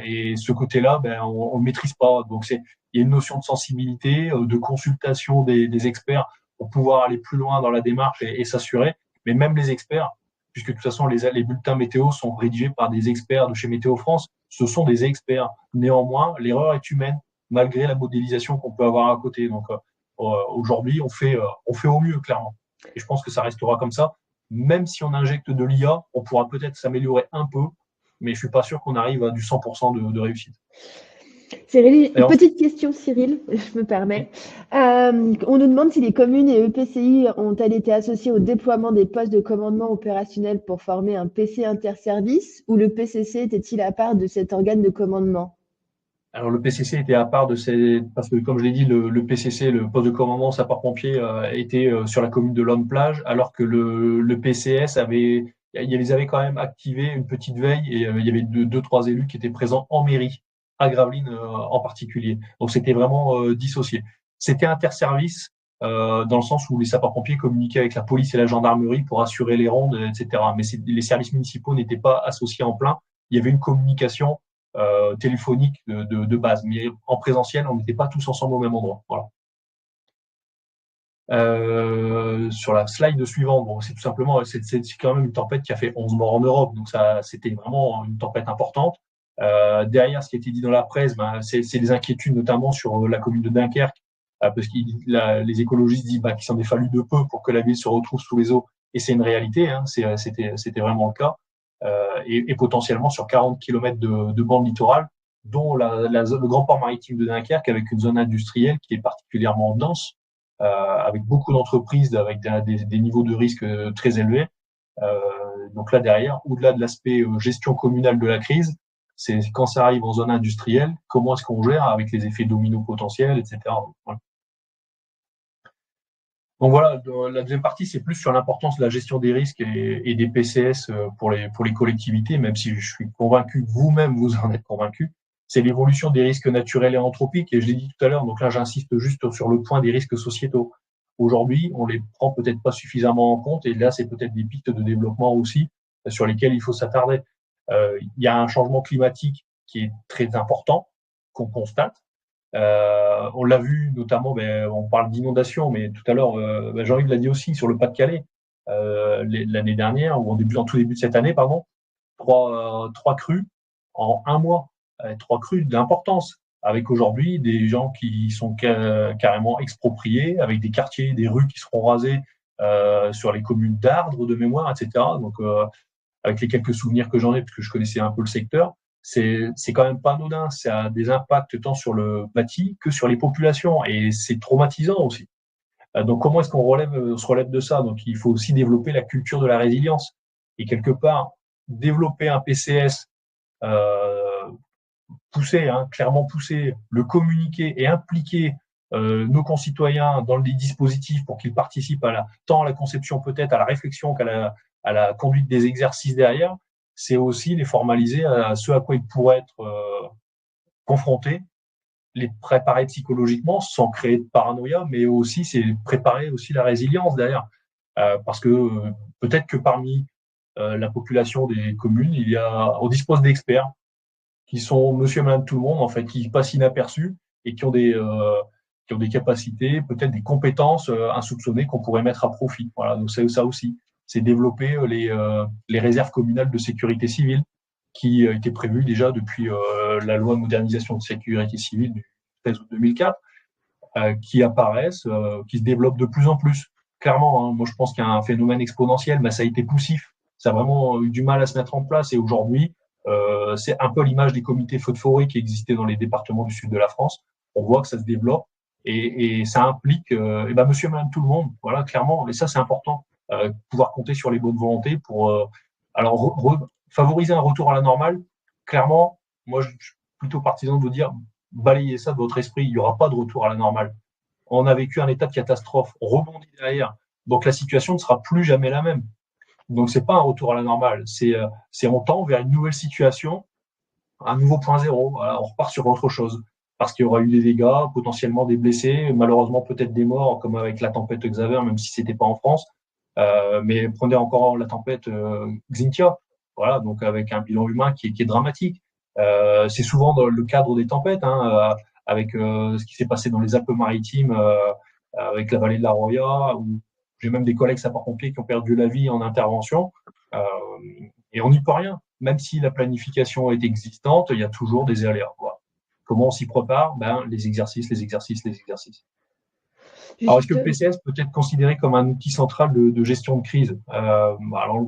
et ce côté-là, on le maîtrise pas. Donc il y a une notion de sensibilité, de consultation des experts pour pouvoir aller plus loin dans la démarche et s'assurer. Mais même les experts, puisque de toute façon les bulletins météo sont rédigés par des experts de chez Météo France, ce sont des experts. Néanmoins, l'erreur est humaine, malgré la modélisation qu'on peut avoir à côté. Donc aujourd'hui, on fait au mieux, clairement. Et je pense que ça restera comme ça. Même si on injecte de l'IA, on pourra peut-être s'améliorer un peu, mais je suis pas sûr qu'on arrive à du 100% de réussite. Cyril, une petite question, Cyril, je me permets. On nous demande si les communes et EPCI ont-elles été associées au déploiement des postes de commandement opérationnel pour former un PC interservice, ou le PCC était-il à part de cet organe de commandement? Alors le PCC était à part de parce que comme je l'ai dit, le PCC, le poste de commandement sapeur-pompier, était sur la commune de Lonne-Plage, alors que le PCS ils avaient quand même activé une petite veille et il y avait deux, trois élus qui étaient présents en mairie, à Gravelines en particulier. Donc c'était vraiment dissocié. C'était interservice dans le sens où les sapeurs-pompiers communiquaient avec la police et la gendarmerie pour assurer les rondes, etc. Mais les services municipaux n'étaient pas associés en plein. Il y avait une communication téléphonique de base. Mais en présentiel, on n'était pas tous ensemble au même endroit. Voilà. Sur la slide suivante, bon, c'est tout simplement, c'est quand même une tempête qui a fait 11 morts en Europe, donc ça, c'était vraiment une tempête importante. Derrière, ce qui a été dit dans la presse, c'est des inquiétudes notamment sur la commune de Dunkerque, parce que les écologistes disent qu'il s'en est fallu de peu pour que la ville se retrouve sous les eaux, et c'est une réalité, hein, c'était vraiment le cas. Et potentiellement sur 40 km de bande littorale, dont le grand port maritime de Dunkerque, avec une zone industrielle qui est particulièrement dense, avec beaucoup d'entreprises, avec des niveaux de risque très élevés. Donc là derrière, au-delà de l'aspect gestion communale de la crise, c'est quand ça arrive en zone industrielle, comment est-ce qu'on gère avec les effets dominos potentiels, etc. Voilà. Donc voilà, la deuxième partie, c'est plus sur l'importance de la gestion des risques et des PCS pour les collectivités, même si je suis convaincu que vous-même, vous en êtes convaincu. C'est l'évolution des risques naturels et anthropiques, et je l'ai dit tout à l'heure, donc là j'insiste juste sur le point des risques sociétaux. Aujourd'hui, on les prend peut-être pas suffisamment en compte, et là c'est peut-être des pistes de développement aussi sur lesquelles il faut s'attarder. Il y a un changement climatique qui est très important, qu'on constate. On l'a vu notamment, on parle d'inondation, mais tout à l'heure, Jean-Yves l'a dit aussi sur le Pas-de-Calais, l'année dernière, ou en tout début de cette année, pardon, trois crues en un mois, trois crues d'importance, avec aujourd'hui des gens qui sont carrément expropriés, avec des quartiers, des rues qui seront rasées sur les communes d'Ardres de mémoire, etc. Donc, avec les quelques souvenirs que j'en ai, parce que je connaissais un peu le secteur, c'est quand même pas anodin. Ça a des impacts tant sur le bâti que sur les populations, et c'est traumatisant aussi. Donc comment est-ce qu'on se relève de ça? Donc il faut aussi développer la culture de la résilience, et quelque part développer un PCS poussé, clairement poussé, le communiquer et impliquer nos concitoyens dans les dispositifs pour qu'ils participent tant à la conception peut-être, à la réflexion qu'à la conduite des exercices derrière, c'est aussi les formaliser à ce à quoi ils pourraient être confrontés, les préparer psychologiquement sans créer de paranoïa, mais aussi c'est préparer aussi la résilience derrière. Parce que peut-être que parmi la population des communes, on dispose d'experts qui sont monsieur et madame tout le monde, en fait, qui passent inaperçus et qui ont des capacités, peut-être des compétences insoupçonnées qu'on pourrait mettre à profit. Voilà, donc c'est ça aussi. C'est développer les réserves communales de sécurité civile qui étaient prévues déjà depuis la loi de modernisation de sécurité civile du 13 août 2004, qui apparaissent, qui se développent de plus en plus. Clairement, moi je pense qu'il y a un phénomène exponentiel, mais ça a été poussif. Ça a vraiment eu du mal à se mettre en place, et aujourd'hui, c'est un peu l'image des comités feux de forêt qui existaient dans les départements du sud de la France. On voit que ça se développe, et ça implique monsieur et madame tout le monde, voilà, clairement, et ça c'est important, pouvoir compter sur les bonnes volontés pour favoriser un retour à la normale. Clairement, moi je suis plutôt partisan de vous dire, balayez ça de votre esprit, il n'y aura pas de retour à la normale. On a vécu un état de catastrophe, on rebondit derrière, donc la situation ne sera plus jamais la même. Donc c'est pas un retour à la normale, c'est on tend vers une nouvelle situation, un nouveau point zéro. Voilà, on repart sur autre chose, parce qu'il y aura eu des dégâts, potentiellement des blessés, malheureusement peut-être des morts, comme avec la tempête Xaver, même si c'était pas en France. Mais prenez encore la tempête Xynthia, voilà, donc avec un bilan humain qui est dramatique. C'est souvent dans le cadre des tempêtes, avec ce qui s'est passé dans les Alpes-Maritimes, avec la vallée de la Roya, où j'ai même des collègues sapeurs-pompiers qui ont perdu la vie en intervention, et on n'y peut rien. Même si la planification est existante, il y a toujours des aléas. Voilà. Comment on s'y prépare? Les exercices. Alors, est-ce que le PCS peut être considéré comme un outil central de gestion de crise? Alors,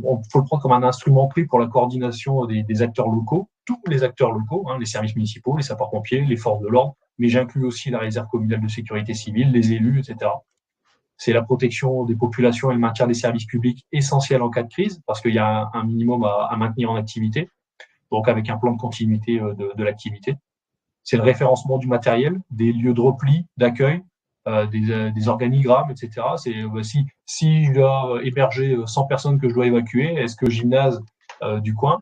on faut le prendre comme un instrument clé pour la coordination des acteurs locaux, tous les acteurs locaux, les services municipaux, les sapeurs-pompiers, les forces de l'ordre, mais j'inclus aussi la réserve communale de sécurité civile, les élus, etc. C'est la protection des populations et le maintien des services publics essentiels en cas de crise, parce qu'il y a un minimum à maintenir en activité, donc avec un plan de continuité de l'activité. c'est le référencement du matériel, des lieux de repli, d'accueil, des organigrammes, etc. C'est si je dois héberger 100 personnes que je dois évacuer, est-ce que gymnase du coin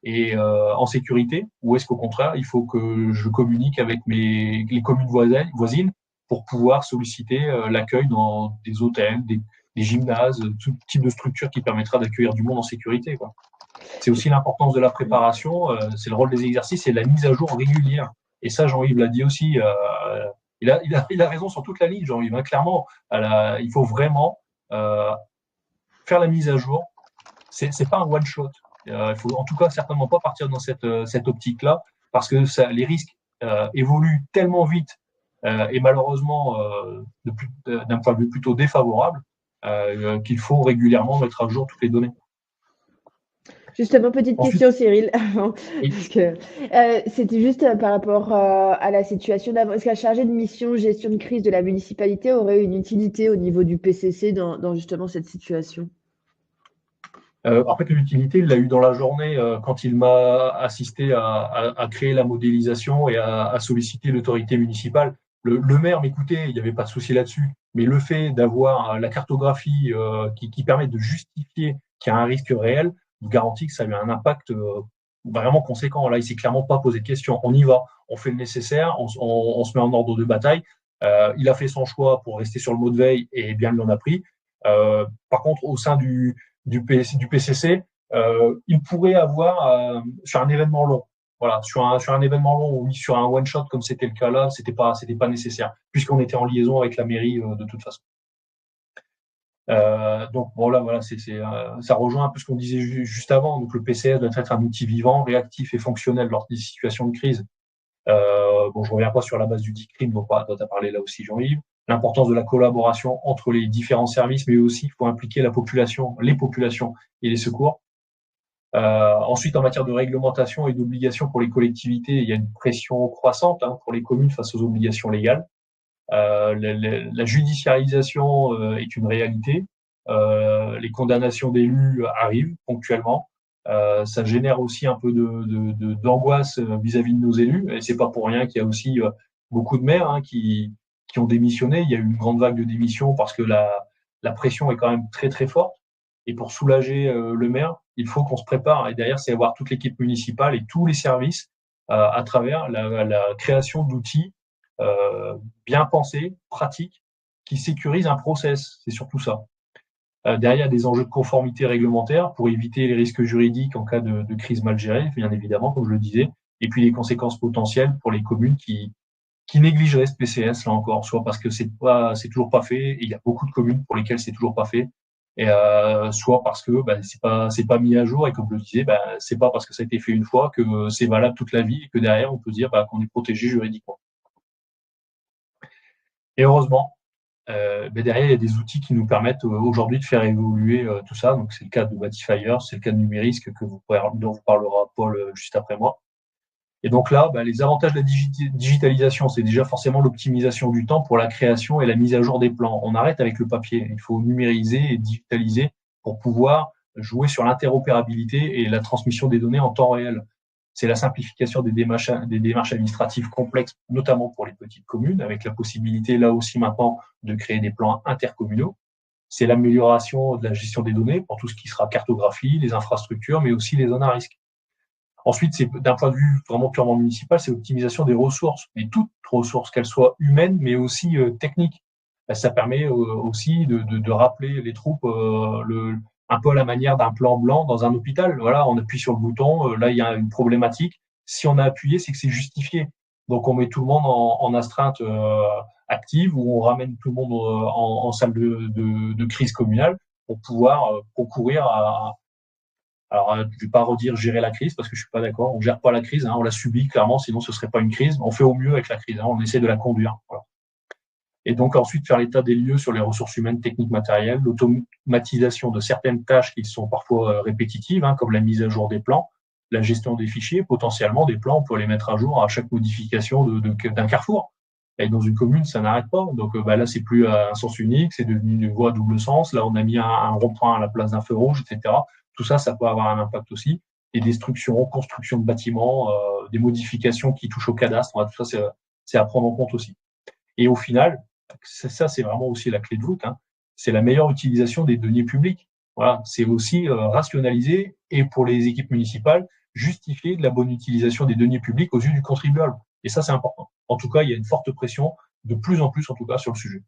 est en sécurité, ou est-ce qu'au contraire, il faut que je communique avec les communes voisines pour pouvoir solliciter l'accueil dans des hôtels, des gymnases, tout type de structure qui permettra d'accueillir du monde en sécurité, quoi. C'est aussi l'importance de la préparation, c'est le rôle des exercices et de la mise à jour régulière. Et ça, Jean-Yves l'a dit aussi, il a raison sur toute la ligne, Jean-Yves, hein, clairement. Il faut vraiment faire la mise à jour. C'est pas un one-shot. Il faut en tout cas certainement pas partir dans cette optique-là, parce que les risques évoluent tellement vite et malheureusement d'un point de vue plutôt défavorable qu'il faut régulièrement mettre à jour toutes les données. Justement, petite Ensuite, question, Cyril, avant, oui. parce que c'était juste par rapport à la situation d'avant. Est-ce qu'un chargé de mission gestion de crise de la municipalité aurait une utilité au niveau du PCC dans justement cette situation? En fait, l'utilité, il l'a eu dans la journée quand il m'a assisté à créer la modélisation et à solliciter l'autorité municipale. Le maire m'écoutait, il n'y avait pas de souci là-dessus. Mais le fait d'avoir la cartographie qui permet de justifier qu'il y a un risque réel, vous garantit que ça a eu un impact vraiment conséquent. Là, il s'est clairement pas posé de questions. On y va, on fait le nécessaire, on se met en ordre de bataille. Il a fait son choix pour rester sur le mot de veille et bien lui en a pris. Par contre, au sein du PCC, il pourrait avoir sur un événement long. Voilà, sur un événement long ou sur un one shot comme c'était le cas là, c'était pas nécessaire puisqu'on était en liaison avec la mairie de toute façon. Donc voilà, ça rejoint un peu ce qu'on disait juste avant. Donc le PCS doit être un outil vivant, réactif et fonctionnel lors des situations de crise. Je reviens pas sur la base du DICRIM, dont tu as parlé là aussi, Jean-Yves. L'importance de la collaboration entre les différents services, mais aussi il faut impliquer les populations et les secours. Ensuite, en matière de réglementation et d'obligations pour les collectivités, il y a une pression croissante pour les communes face aux obligations légales. La judiciarisation est une réalité. Les condamnations d'élus arrivent ponctuellement. Ça génère aussi un peu d'angoisse vis-à-vis de nos élus. Et c'est pas pour rien qu'il y a aussi beaucoup de maires qui ont démissionné. Il y a eu une grande vague de démissions parce que la pression est quand même très très forte. Et pour soulager le maire, il faut qu'on se prépare. Et derrière, c'est avoir toute l'équipe municipale et tous les services à travers la création d'outils bien pensés, pratiques, qui sécurisent un process. C'est surtout ça. Derrière, des enjeux de conformité réglementaire pour éviter les risques juridiques en cas de crise mal gérée, bien évidemment, comme je le disais, et puis les conséquences potentielles pour les communes qui négligeraient ce PCS, là encore, soit parce que c'est toujours pas fait, et il y a beaucoup de communes pour lesquelles c'est toujours pas fait, et soit parce que c'est pas mis à jour, et comme je le disais, c'est pas parce que ça a été fait une fois que c'est valable toute la vie, et que derrière on peut dire qu'on est protégé juridiquement. Et heureusement, derrière, il y a des outils qui nous permettent aujourd'hui de faire évoluer tout ça. Donc, c'est le cas de Batifire, c'est le cas de Numérisque dont vous parlera Paul juste après moi. Et donc là, les avantages de la digitalisation, c'est déjà forcément l'optimisation du temps pour la création et la mise à jour des plans. On arrête avec le papier. Il faut numériser et digitaliser pour pouvoir jouer sur l'interopérabilité et la transmission des données en temps réel. C'est la simplification des démarches administratives complexes, notamment pour les petites communes, avec la possibilité, là aussi maintenant, de créer des plans intercommunaux. C'est l'amélioration de la gestion des données pour tout ce qui sera cartographie, les infrastructures, mais aussi les zones à risque. Ensuite, c'est d'un point de vue vraiment purement municipal, c'est l'optimisation des ressources, mais toutes ressources, qu'elles soient humaines, mais aussi techniques. Ça permet aussi de rappeler les troupes un peu à la manière d'un plan blanc dans un hôpital. Voilà, on appuie sur le bouton, là il y a une problématique. Si on a appuyé, c'est que c'est justifié. Donc on met tout le monde en astreinte active, ou on ramène tout le monde en salle de crise communale pour pouvoir concourir à. Alors, je vais pas redire gérer la crise parce que je suis pas d'accord. On gère pas la crise, on la subit clairement, sinon ce serait pas une crise. On fait au mieux avec la crise, on essaie de la conduire. Voilà. Et donc ensuite faire l'état des lieux sur les ressources humaines, techniques, matérielles, l'automatisation de certaines tâches qui sont parfois répétitives, comme la mise à jour des plans, la gestion des fichiers, potentiellement des plans, on peut les mettre à jour à chaque modification d'un carrefour. Et dans une commune, ça n'arrête pas. Donc là, c'est plus un sens unique, c'est devenu une voie à double sens. Là, on a mis un rond-point à la place d'un feu rouge, etc. Tout ça, ça peut avoir un impact aussi. Et destruction, construction de bâtiments, des modifications qui touchent au cadastre. Tout ça, c'est à prendre en compte aussi. Et au final, c'est vraiment aussi la clé de voûte, hein, c'est la meilleure utilisation des deniers publics. Voilà, c'est aussi rationaliser et pour les équipes municipales, justifier de la bonne utilisation des deniers publics aux yeux du contribuable. Et ça, c'est important. En tout cas, il y a une forte pression, de plus en plus en tout cas, sur le sujet.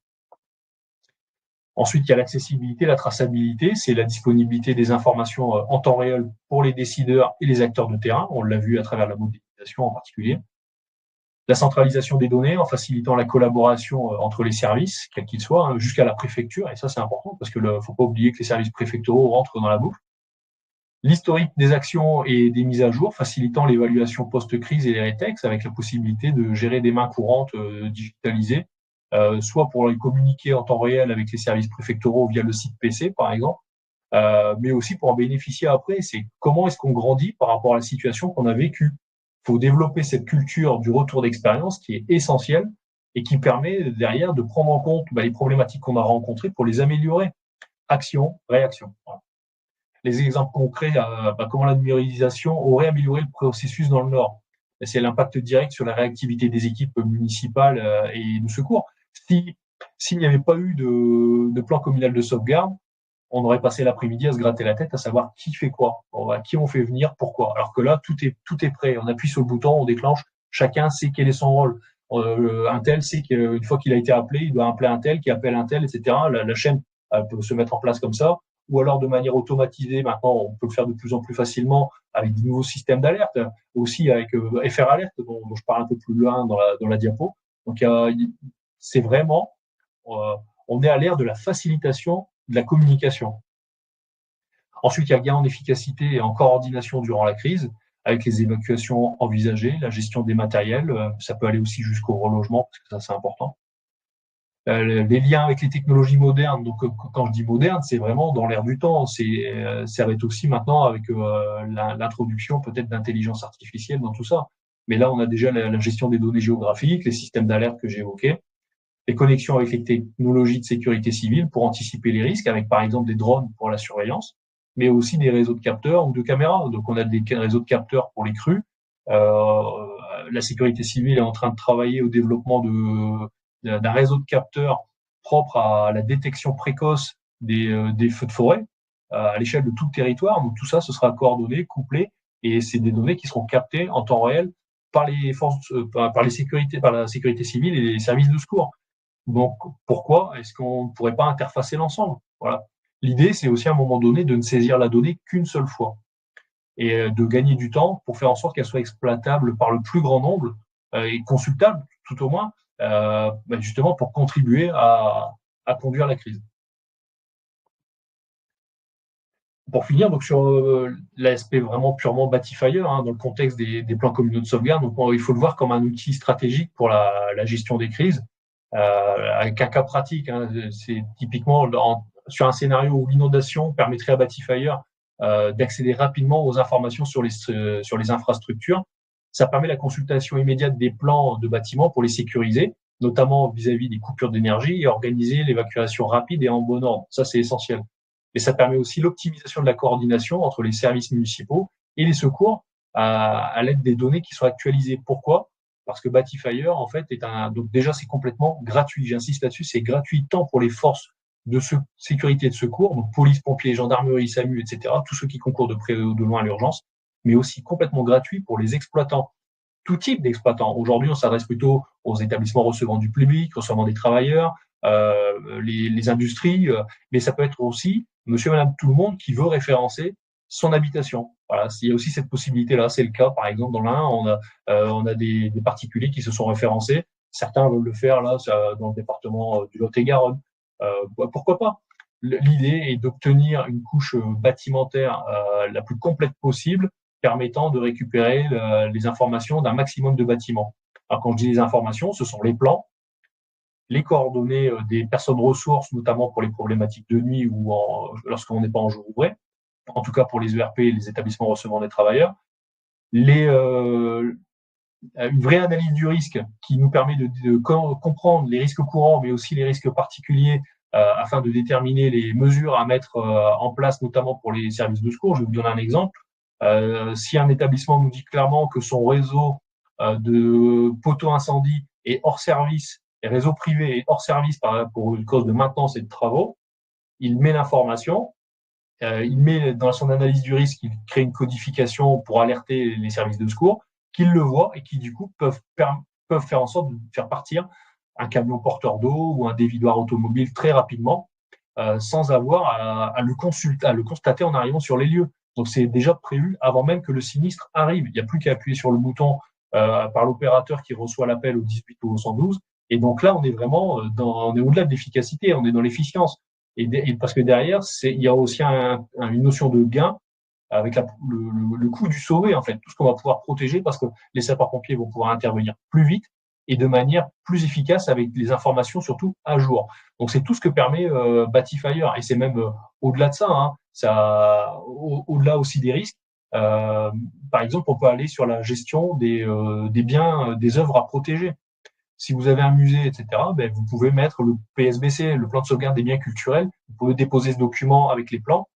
Ensuite, il y a l'accessibilité, la traçabilité, c'est la disponibilité des informations en temps réel pour les décideurs et les acteurs de terrain. On l'a vu à travers la modélisation en particulier. La centralisation des données en facilitant la collaboration entre les services, quels qu'ils soient, hein, jusqu'à la préfecture. Et ça, c'est important parce que faut pas oublier que les services préfectoraux rentrent dans la boucle. L'historique des actions et des mises à jour, facilitant l'évaluation post-crise et les rétex avec la possibilité de gérer des mains courantes digitalisées, soit pour les communiquer en temps réel avec les services préfectoraux via le site PC, par exemple, mais aussi pour en bénéficier après. C'est comment est-ce qu'on grandit par rapport à la situation qu'on a vécue. Il faut développer cette culture du retour d'expérience qui est essentielle et qui permet derrière de prendre en compte les problématiques qu'on a rencontrées pour les améliorer. Action, réaction. Voilà. Les exemples concrets, comment la numérisation aurait amélioré le processus dans le Nord. C'est l'impact direct sur la réactivité des équipes municipales et de secours. S'il n'y avait pas eu de plan communal de sauvegarde, on aurait passé l'après-midi à se gratter la tête à savoir qui fait quoi, qui on fait venir, pourquoi. Alors que là, tout est prêt. On appuie sur le bouton, on déclenche. Chacun sait quel est son rôle. Un tel sait qu'une fois qu'il a été appelé, il doit appeler un tel, qui appelle un tel, etc. La chaîne peut se mettre en place comme ça. Ou alors de manière automatisée, maintenant, on peut le faire de plus en plus facilement avec de nouveaux systèmes d'alerte, aussi avec FR Alert, dont je parle un peu plus loin dans la diapo. Donc, c'est vraiment, on est à l'ère de la facilitation de la communication. Ensuite, il y a le gain en efficacité et en coordination durant la crise, avec les évacuations envisagées, la gestion des matériels, ça peut aller aussi jusqu'au relogement, parce que ça, c'est important. Les liens avec les technologies modernes, donc quand je dis moderne, c'est vraiment dans l'air du temps, ça va être aussi maintenant avec l'introduction peut-être d'intelligence artificielle dans tout ça. Mais là, on a déjà la gestion des données géographiques, les systèmes d'alerte que j'ai évoqués, les connexions avec les technologies de sécurité civile pour anticiper les risques, avec par exemple des drones pour la surveillance, mais aussi des réseaux de capteurs ou de caméras. Donc on a des réseaux de capteurs pour les crues. La sécurité civile est en train de travailler au développement d'un réseau de capteurs propre à la détection précoce des feux de forêt à l'échelle de tout le territoire. Donc tout ça, ce sera coordonné, couplé, et c'est des données qui seront captées en temps réel par les forces, par la sécurité civile et les services de secours. Donc pourquoi est-ce qu'on ne pourrait pas interfacer l'ensemble? Voilà. L'idée, c'est aussi à un moment donné de ne saisir la donnée qu'une seule fois et de gagner du temps pour faire en sorte qu'elle soit exploitable par le plus grand nombre et consultable tout au moins, justement pour contribuer à conduire la crise. Pour finir, donc sur l'aspect vraiment purement Batifire, dans le contexte des plans communaux de sauvegarde, donc il faut le voir comme un outil stratégique pour la gestion des crises, avec un cas pratique. C'est typiquement sur un scénario où l'inondation permettrait à Batifire d'accéder rapidement aux informations sur les infrastructures. Ça permet la consultation immédiate des plans de bâtiments pour les sécuriser, notamment vis-à-vis des coupures d'énergie, et organiser l'évacuation rapide et en bon ordre. Ça, c'est essentiel. Mais ça permet aussi l'optimisation de la coordination entre les services municipaux et les secours à l'aide des données qui sont actualisées. Pourquoi? Parce que Batifire, en fait, donc déjà, c'est complètement gratuit. J'insiste là-dessus, c'est gratuit tant pour les forces de sécurité et de secours, donc police, pompiers, gendarmerie, SAMU, etc., tous ceux qui concourent de près ou de loin à l'urgence, mais aussi complètement gratuit pour les exploitants. Tout type d'exploitants. Aujourd'hui, on s'adresse plutôt aux établissements recevant du public, recevant des travailleurs, les industries, mais ça peut être aussi monsieur, madame, tout le monde qui veut référencer son habitation. Voilà, il y a aussi cette possibilité-là. C'est le cas, par exemple, dans l'Ain, on a des particuliers qui se sont référencés. Certains veulent le faire là dans le département du Lot-et-Garonne. Pourquoi pas? L'idée est d'obtenir une couche bâtimentaire la plus complète possible, permettant de récupérer les informations d'un maximum de bâtiments. Alors, quand je dis les informations, ce sont les plans, les coordonnées des personnes ressources, notamment pour les problématiques de nuit ou lorsqu'on n'est pas en jour ouvré, en tout cas pour les ERP, les établissements recevant des travailleurs, une vraie analyse du risque qui nous permet de comprendre les risques courants, mais aussi les risques particuliers, afin de déterminer les mesures à mettre en place, notamment pour les services de secours. Je vais vous donner un exemple. Si un établissement nous dit clairement que son réseau de poteaux incendie est hors service, et réseau privé est hors service pour une cause de maintenance et de travaux, il met l'information, il met dans son analyse du risque, il crée une codification pour alerter les services de secours, qu'ils le voient et qui du coup peuvent faire en sorte de faire partir un camion porteur d'eau ou un dévidoir automobile très rapidement, sans avoir à le constater en arrivant sur les lieux. Donc c'est déjà prévu avant même que le sinistre arrive. Il n'y a plus qu'à appuyer sur le bouton par l'opérateur qui reçoit l'appel au 18 ou au 112. Et donc là, on est vraiment on est au-delà de l'efficacité, on est dans l'efficience. Et parce que derrière, il y a aussi une notion de gain avec le coût du sauvé, en fait, tout ce qu'on va pouvoir protéger parce que les sapeurs-pompiers vont pouvoir intervenir plus vite et de manière plus efficace avec les informations surtout à jour. Donc c'est tout ce que permet Batifire et c'est même au-delà de ça, hein, au-delà aussi des risques. Par exemple, on peut aller sur la gestion des biens, des œuvres à protéger. Si vous avez un musée, etc., ben, vous pouvez mettre le PSBC, le plan de sauvegarde des biens culturels. Vous pouvez déposer ce document avec les plans,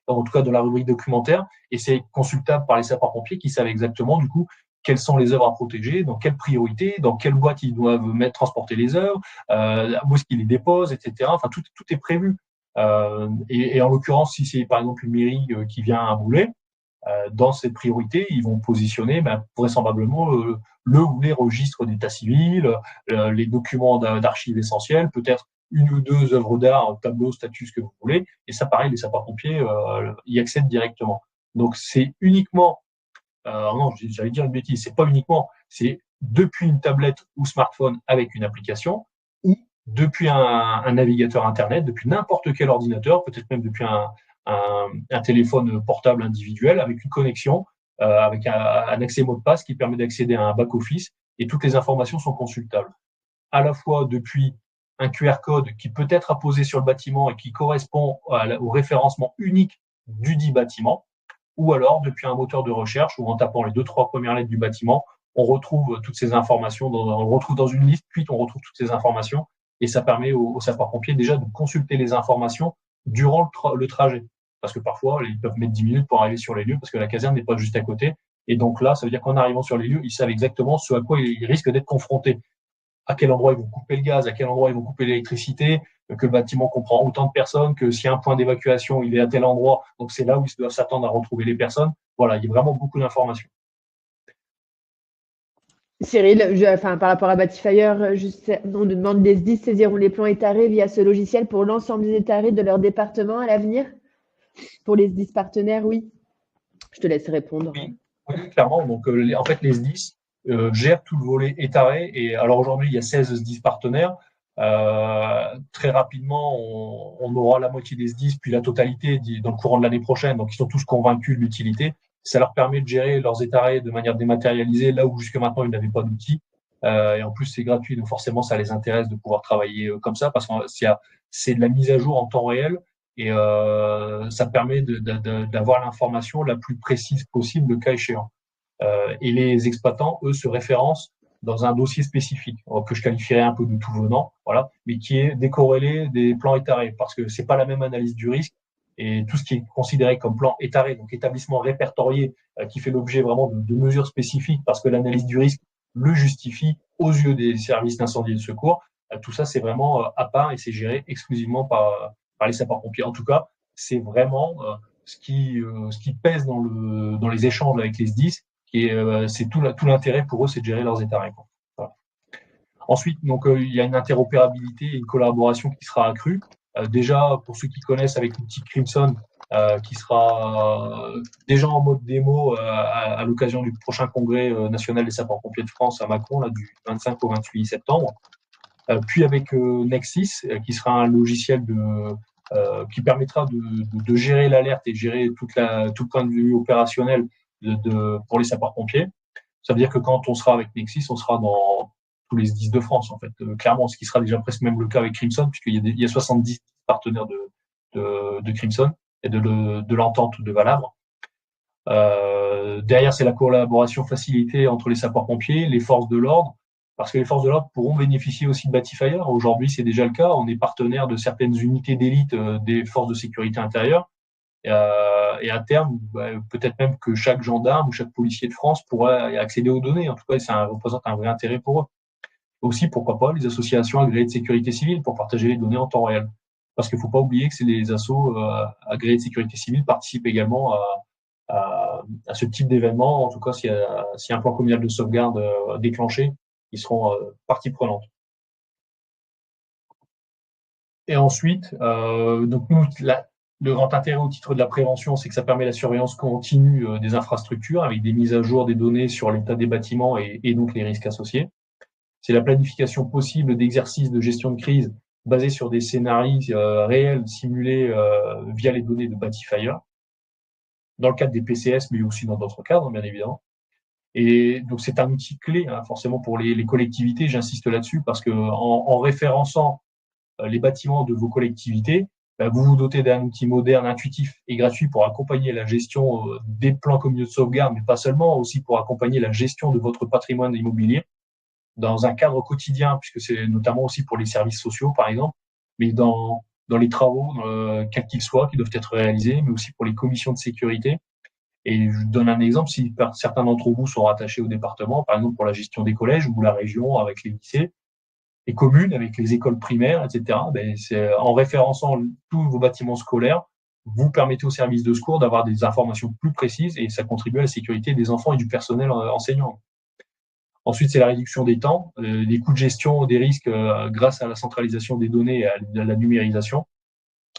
en tout cas dans la rubrique documentaire, et c'est consultable par les sapeurs-pompiers qui savent exactement, du coup, quelles sont les œuvres à protéger, dans quelle priorité, dans quelle boîte ils doivent transporter les œuvres, où est-ce qu'ils les déposent, etc. Enfin, tout est prévu. Et en l'occurrence, si c'est par exemple une mairie qui vient à Boulay, dans cette priorité, ils vont positionner vraisemblablement le ou les registres d'état civil, les documents d'archives essentiels, peut-être une ou deux œuvres d'art, tableaux, statues, ce que vous voulez. Et ça, pareil, les sapeurs-pompiers y accèdent directement. Donc, c'est uniquement, non, j'allais dire une bêtise, c'est pas uniquement, c'est depuis une tablette ou smartphone avec une application ou depuis un navigateur Internet, depuis n'importe quel ordinateur, peut-être même depuis un téléphone portable individuel avec une connexion, avec un accès mot de passe qui permet d'accéder à un back-office et toutes les informations sont consultables. À la fois depuis un QR code qui peut être apposé sur le bâtiment et qui correspond au référencement unique du dit bâtiment, ou alors depuis un moteur de recherche où en tapant les 2-3 premières lettres du bâtiment, on retrouve toutes ces informations, on le retrouve dans une liste, puis on retrouve toutes ces informations et ça permet aux sapeurs-pompiers déjà de consulter les informations durant le trajet. Parce que parfois, ils peuvent mettre 10 minutes pour arriver sur les lieux parce que la caserne n'est pas juste à côté. Et donc là, ça veut dire qu'en arrivant sur les lieux, ils savent exactement ce à quoi ils risquent d'être confrontés. À quel endroit ils vont couper le gaz, à quel endroit ils vont couper l'électricité, que le bâtiment comprend autant de personnes, que s'il y a un point d'évacuation, il est à tel endroit. Donc c'est là où ils doivent s'attendre à retrouver les personnes. Voilà, il y a vraiment beaucoup d'informations. Cyril, par rapport à Batifire, on nous demande les SDIS saisiront les plans étarés via ce logiciel pour l'ensemble des étarés de leur département à l'avenir? Pour les SDIS partenaires, oui. Je te laisse répondre. Oui, clairement. Donc, en fait, les SDIS gèrent tout le volet étaré. Et alors aujourd'hui, il y a 16 SDIS partenaires. Très rapidement, on aura la moitié des SDIS, puis la totalité dans le courant de l'année prochaine. Donc, ils sont tous convaincus de l'utilité. Ça leur permet de gérer leurs étarés de manière dématérialisée, là où jusque maintenant, ils n'avaient pas d'outils. Et en plus, c'est gratuit. Donc, forcément, ça les intéresse de pouvoir travailler comme ça parce que c'est de la mise à jour en temps réel. Et ça permet d'avoir l'information la plus précise possible, le cas échéant. Et les exploitants, eux, se référencent dans un dossier spécifique que je qualifierais un peu de tout venant, voilà, mais qui est décorrélé des plans étarés parce que c'est pas la même analyse du risque et tout ce qui est considéré comme plan étaré, donc établissement répertorié, qui fait l'objet vraiment de mesures spécifiques parce que l'analyse du risque le justifie aux yeux des services d'incendie et de secours. Tout ça, c'est vraiment à part et c'est géré exclusivement par les sapeurs-pompiers. En tout cas, c'est vraiment ce qui pèse dans les échanges avec les SDIS. Et c'est tout l'intérêt pour eux, c'est de gérer leurs étarés. Voilà. Ensuite, donc il y a une interopérabilité et une collaboration qui sera accrue. Déjà, pour ceux qui connaissent, avec l'outil Crimson, qui sera déjà en mode démo à l'occasion du prochain congrès national des sapeurs-pompiers de France à Mâcon, là, du 25 au 28 septembre. Puis avec Nexis, qui sera un logiciel qui permettra de gérer l'alerte et de gérer tout le point de vue opérationnel pour les sapeurs-pompiers. Ça veut dire que quand on sera avec Nexis, on sera dans tous les SDIS de France, en fait, clairement, ce qui sera déjà presque même le cas avec Crimson, puisqu'il y a 70 partenaires de Crimson et de l'entente de Valabre. Derrière, c'est la collaboration facilitée entre les sapeurs-pompiers, les forces de l'ordre, parce que les forces de l'ordre pourront bénéficier aussi de Batifire. Aujourd'hui, c'est déjà le cas. On est partenaire de certaines unités d'élite des forces de sécurité intérieure. à terme, peut-être même que chaque gendarme ou chaque policier de France pourrait accéder aux données. En tout cas, ça représente un vrai intérêt pour eux. Aussi, pourquoi pas, les associations agréées de sécurité civile pour partager les données en temps réel. Parce qu'il ne faut pas oublier que les assos agréés de sécurité civile participent également à ce type d'événement. En tout cas, s'il y a un plan communal de sauvegarde déclenché, ils seront partie prenante. Et ensuite, donc nous, le grand intérêt au titre de la prévention, c'est que ça permet la surveillance continue des infrastructures avec des mises à jour des données sur l'état des bâtiments et donc les risques associés. C'est la planification possible d'exercices de gestion de crise basés sur des scénarios réels simulés via les données de Batifire, dans le cadre des PCS, mais aussi dans d'autres cadres, bien évidemment. Et donc, c'est un outil clé, forcément, pour les collectivités. J'insiste là-dessus parce que en référençant les bâtiments de vos collectivités, vous vous dotez d'un outil moderne, intuitif et gratuit pour accompagner la gestion des plans communaux de sauvegarde, mais pas seulement, aussi pour accompagner la gestion de votre patrimoine immobilier dans un cadre quotidien, puisque c'est notamment aussi pour les services sociaux, par exemple, mais dans les travaux, quels qu'ils soient, qui doivent être réalisés, mais aussi pour les commissions de sécurité. Et je donne un exemple, si certains d'entre vous sont rattachés au département, par exemple pour la gestion des collèges ou la région avec les lycées, les communes avec les écoles primaires, etc. C'est en référençant tous vos bâtiments scolaires, vous permettez aux services de secours d'avoir des informations plus précises et ça contribue à la sécurité des enfants et du personnel enseignant. Ensuite, c'est la réduction des temps, des coûts de gestion des risques grâce à la centralisation des données et à la numérisation.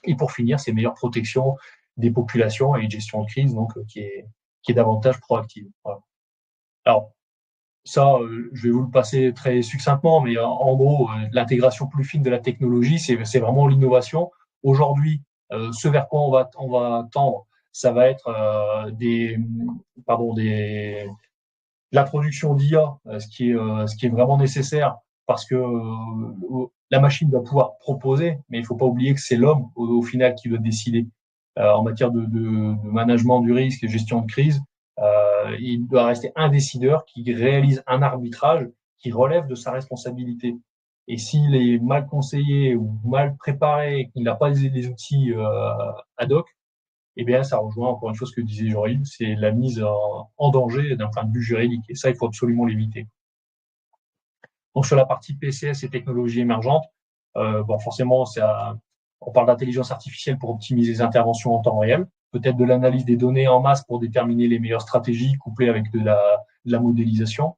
Et pour finir, c'est meilleure protection des populations et une gestion de crise donc qui est davantage proactive. Voilà. Alors, ça, je vais vous le passer très succinctement, mais en gros, l'intégration plus fine de la technologie, c'est vraiment l'innovation. Aujourd'hui, ce vers quoi on va tendre, ça va être l'introduction d'IA, ce qui est vraiment nécessaire parce que la machine doit pouvoir proposer, mais il ne faut pas oublier que c'est l'homme au final qui doit décider en matière de management du risque et gestion de crise. Il doit rester un décideur qui réalise un arbitrage qui relève de sa responsabilité. Et s'il est mal conseillé ou mal préparé, qu'il n'a pas les outils ad hoc, eh bien, ça rejoint encore une fois ce que disait Jean-Yves, c'est la mise en danger d'un point de vue juridique. Et ça, il faut absolument l'éviter. Donc, sur la partie PCS et technologies émergentes, forcément, on parle d'intelligence artificielle pour optimiser les interventions en temps réel, peut-être de l'analyse des données en masse pour déterminer les meilleures stratégies couplées avec de la modélisation,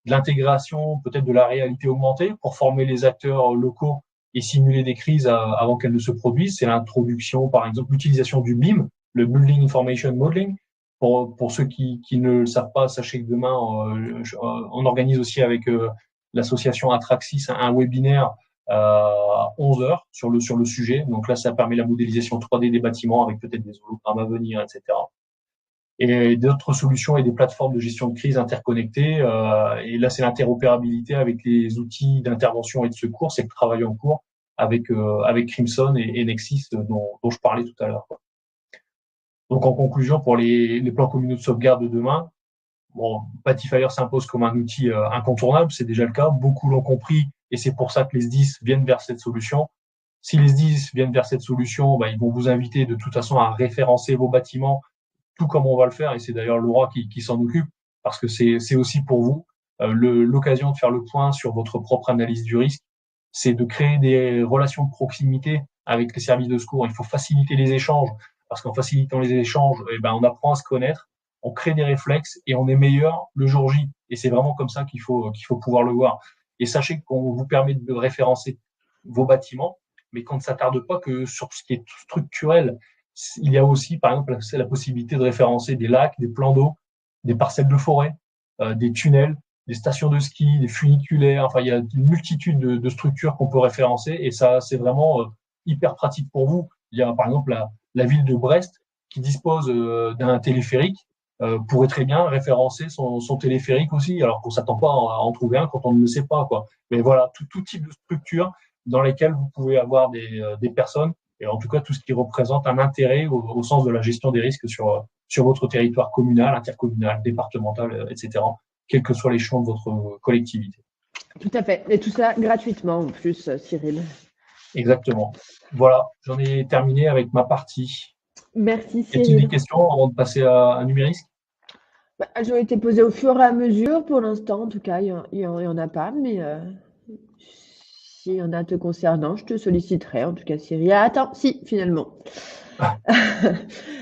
de l'intégration, peut-être de la réalité augmentée pour former les acteurs locaux et simuler des crises avant qu'elles ne se produisent. C'est l'introduction, par exemple, l'utilisation du BIM, le Building Information Modeling. Pour ceux qui ne le savent pas, sachez que demain, on organise aussi avec l'association Atraxis un webinaire à 11h sur le sujet. Donc là, ça permet la modélisation 3D des bâtiments avec peut-être des hologrammes à venir, etc. Et d'autres solutions et des plateformes de gestion de crise interconnectées. Et là, c'est l'interopérabilité avec les outils d'intervention et de secours. C'est le travail en cours avec Crimson et Nexis dont je parlais tout à l'heure. Donc, en conclusion, pour les plans communaux de sauvegarde de demain, Batifire s'impose comme un outil incontournable. C'est déjà le cas. Beaucoup l'ont compris et c'est pour ça que les SDIS viennent vers cette solution. Si les SDIS viennent vers cette solution, ils vont vous inviter de toute façon à référencer vos bâtiments tout comme on va le faire, et c'est d'ailleurs Laura qui s'en occupe, parce que c'est aussi pour vous l'occasion de faire le point sur votre propre analyse du risque, c'est de créer des relations de proximité avec les services de secours. Il faut faciliter les échanges, parce qu'en facilitant les échanges, on apprend à se connaître, on crée des réflexes et on est meilleur le jour J. Et c'est vraiment comme ça qu'il faut pouvoir le voir. Et sachez qu'on vous permet de référencer vos bâtiments, mais qu'on ne s'attarde pas que sur ce qui est structurel. Il y a aussi, par exemple, la possibilité de référencer des lacs, des plans d'eau, des parcelles de forêt, des tunnels, des stations de ski, des funiculaires. Enfin, il y a une multitude de structures qu'on peut référencer et ça, c'est vraiment hyper pratique pour vous. Il y a, par exemple, la ville de Brest qui dispose d'un téléphérique pourrait très bien référencer son téléphérique aussi, alors qu'on s'attend pas à en trouver un quand on ne le sait pas, quoi. Mais voilà, tout type de structure dans lesquelles vous pouvez avoir des personnes et en tout cas tout ce qui représente un intérêt au sens de la gestion des risques sur votre territoire communal, intercommunal, départemental, etc., quel que soit l'échelon de votre collectivité. Tout à fait. Et tout ça gratuitement en plus, Cyril. Exactement. Voilà, j'en ai terminé avec ma partie. Merci Y a-t-il des Cyril. questions avant de passer à Numérisque? Bah, elles ont été posées au fur et à mesure pour l'instant, en tout cas, il y en a pas, mais s'il y en a te concernant, je te solliciterai, en tout cas Cyril. Ah, attends, si, finalement.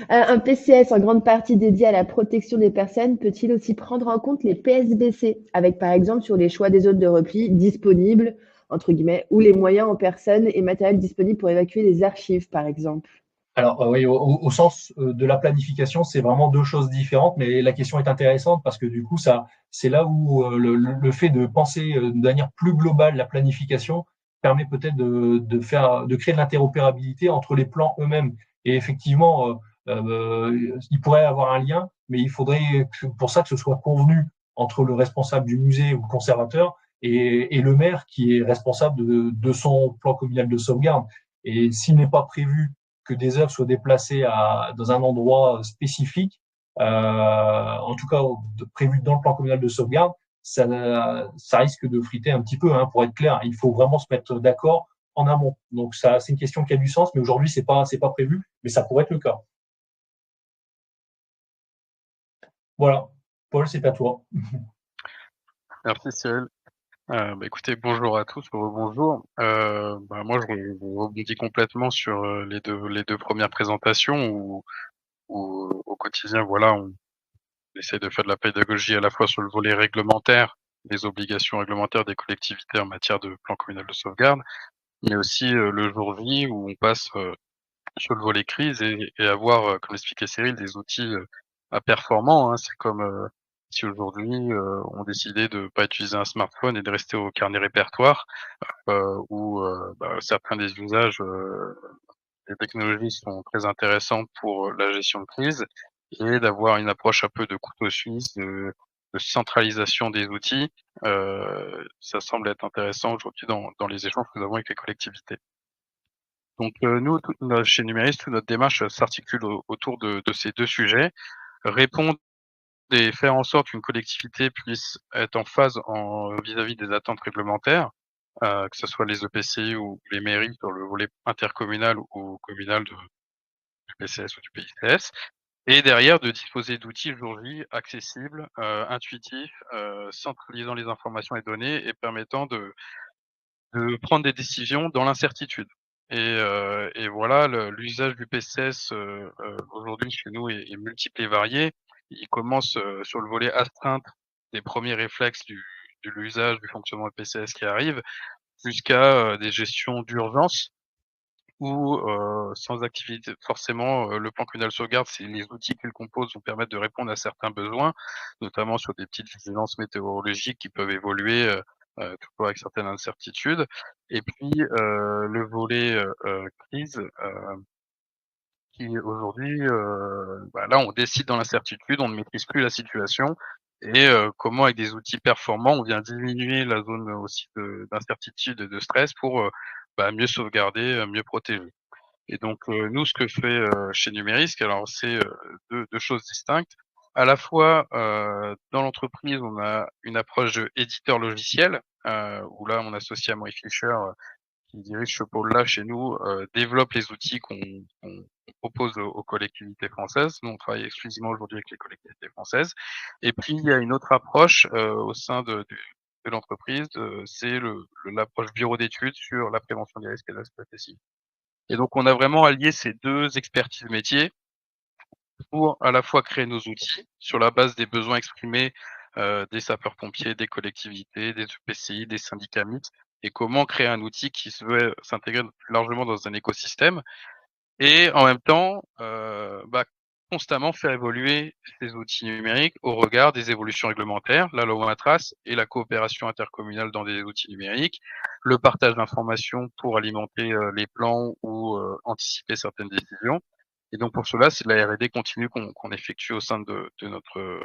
Un PCS en grande partie dédié à la protection des personnes peut-il aussi prendre en compte les PSBC, avec par exemple sur les choix des zones de repli disponibles, entre guillemets, ou les moyens en personnes et matériel disponibles pour évacuer les archives, par exemple? Alors, oui, au sens de la planification, c'est vraiment deux choses différentes, mais la question est intéressante parce que du coup, ça, c'est là où le fait de penser de manière plus globale la planification permet peut-être de créer de l'interopérabilité entre les plans eux-mêmes. Et effectivement, il pourrait avoir un lien, mais il faudrait pour ça que ce soit convenu entre le responsable du musée ou le conservateur et le maire qui est responsable de son plan communal de sauvegarde. Et s'il n'est pas prévu que des œuvres soient déplacées dans un endroit spécifique, en tout cas prévu dans le plan communal de sauvegarde, ça risque de friter un petit peu, hein, pour être clair. Il faut vraiment se mettre d'accord en amont. Donc ça, c'est une question qui a du sens, mais aujourd'hui c'est pas prévu, mais ça pourrait être le cas. Voilà, Paul, c'est à toi. Merci Cyril. Écoutez, bonjour à tous, bonjour. Moi, je rebondis complètement sur les deux premières présentations où au quotidien, voilà, on essaie de faire de la pédagogie à la fois sur le volet réglementaire, les obligations réglementaires des collectivités en matière de plan communal de sauvegarde, mais aussi le jour J où on passe sur le volet crise et avoir, comme l'expliquait Cyril, des outils performants, hein. C'est comme si aujourd'hui on décidait de pas utiliser un smartphone et de rester au carnet répertoire, où certains des usages des technologies sont très intéressantes pour la gestion de crise et d'avoir une approche un peu de couteau suisse, de centralisation des outils. Ça semble être intéressant aujourd'hui dans les échanges que nous avons avec les collectivités. Donc nous, chez Numéris, toute notre démarche s'articule autour de ces 2 sujets. Répondre et faire en sorte qu'une collectivité puisse être en phase vis-à-vis des attentes réglementaires, que ce soit les EPCI ou les mairies sur le volet intercommunal ou communal du PCS ou du PICS, et derrière de disposer d'outils aujourd'hui accessibles, intuitifs, centralisant les informations et données et permettant de prendre des décisions dans l'incertitude. Et voilà, l'usage du PCS aujourd'hui chez nous est multiple et varié. Il commence sur le volet astreinte des premiers réflexes de l'usage du fonctionnement de PCS qui arrive, jusqu'à des gestions d'urgence ou sans activité forcément, le plan communal sauvegarde, c'est les outils qu'il compose vont permettre de répondre à certains besoins, notamment sur des petites vigilances météorologiques qui peuvent évoluer, toujours avec certaines incertitudes. Et puis, le volet, crise, qui aujourd'hui, là, on décide dans l'incertitude, on ne maîtrise plus la situation et comment avec des outils performants, on vient diminuer la zone aussi d'incertitude et de stress pour, mieux sauvegarder, mieux protéger. Et donc, nous, ce que je fais, chez Numérisque, alors c'est, 2 choses distinctes. À la fois, dans l'entreprise, on a une approche de éditeur logiciel, où là, mon associé Amaury Fischer, qui dirige ce pôle-là chez nous, développe les outils qu'on propose aux collectivités françaises. Nous, on travaille exclusivement aujourd'hui avec les collectivités françaises. Et puis, il y a une autre approche, au sein de l'entreprise, c'est l'approche bureau d'études sur la prévention des risques et de la stratégie. Et donc, on a vraiment allié ces 2 expertises métiers pour à la fois créer nos outils sur la base des besoins exprimés, des sapeurs-pompiers, des collectivités, des EPCI, des syndicats mixtes et comment créer un outil qui se veut s'intégrer plus largement dans un écosystème et en même temps, constamment faire évoluer ces outils numériques au regard des évolutions réglementaires, la loi Matras et la coopération intercommunale dans des outils numériques, le partage d'informations pour alimenter, les plans ou, anticiper certaines décisions. Et donc pour cela, c'est de la R&D continue qu'on effectue au sein de notre,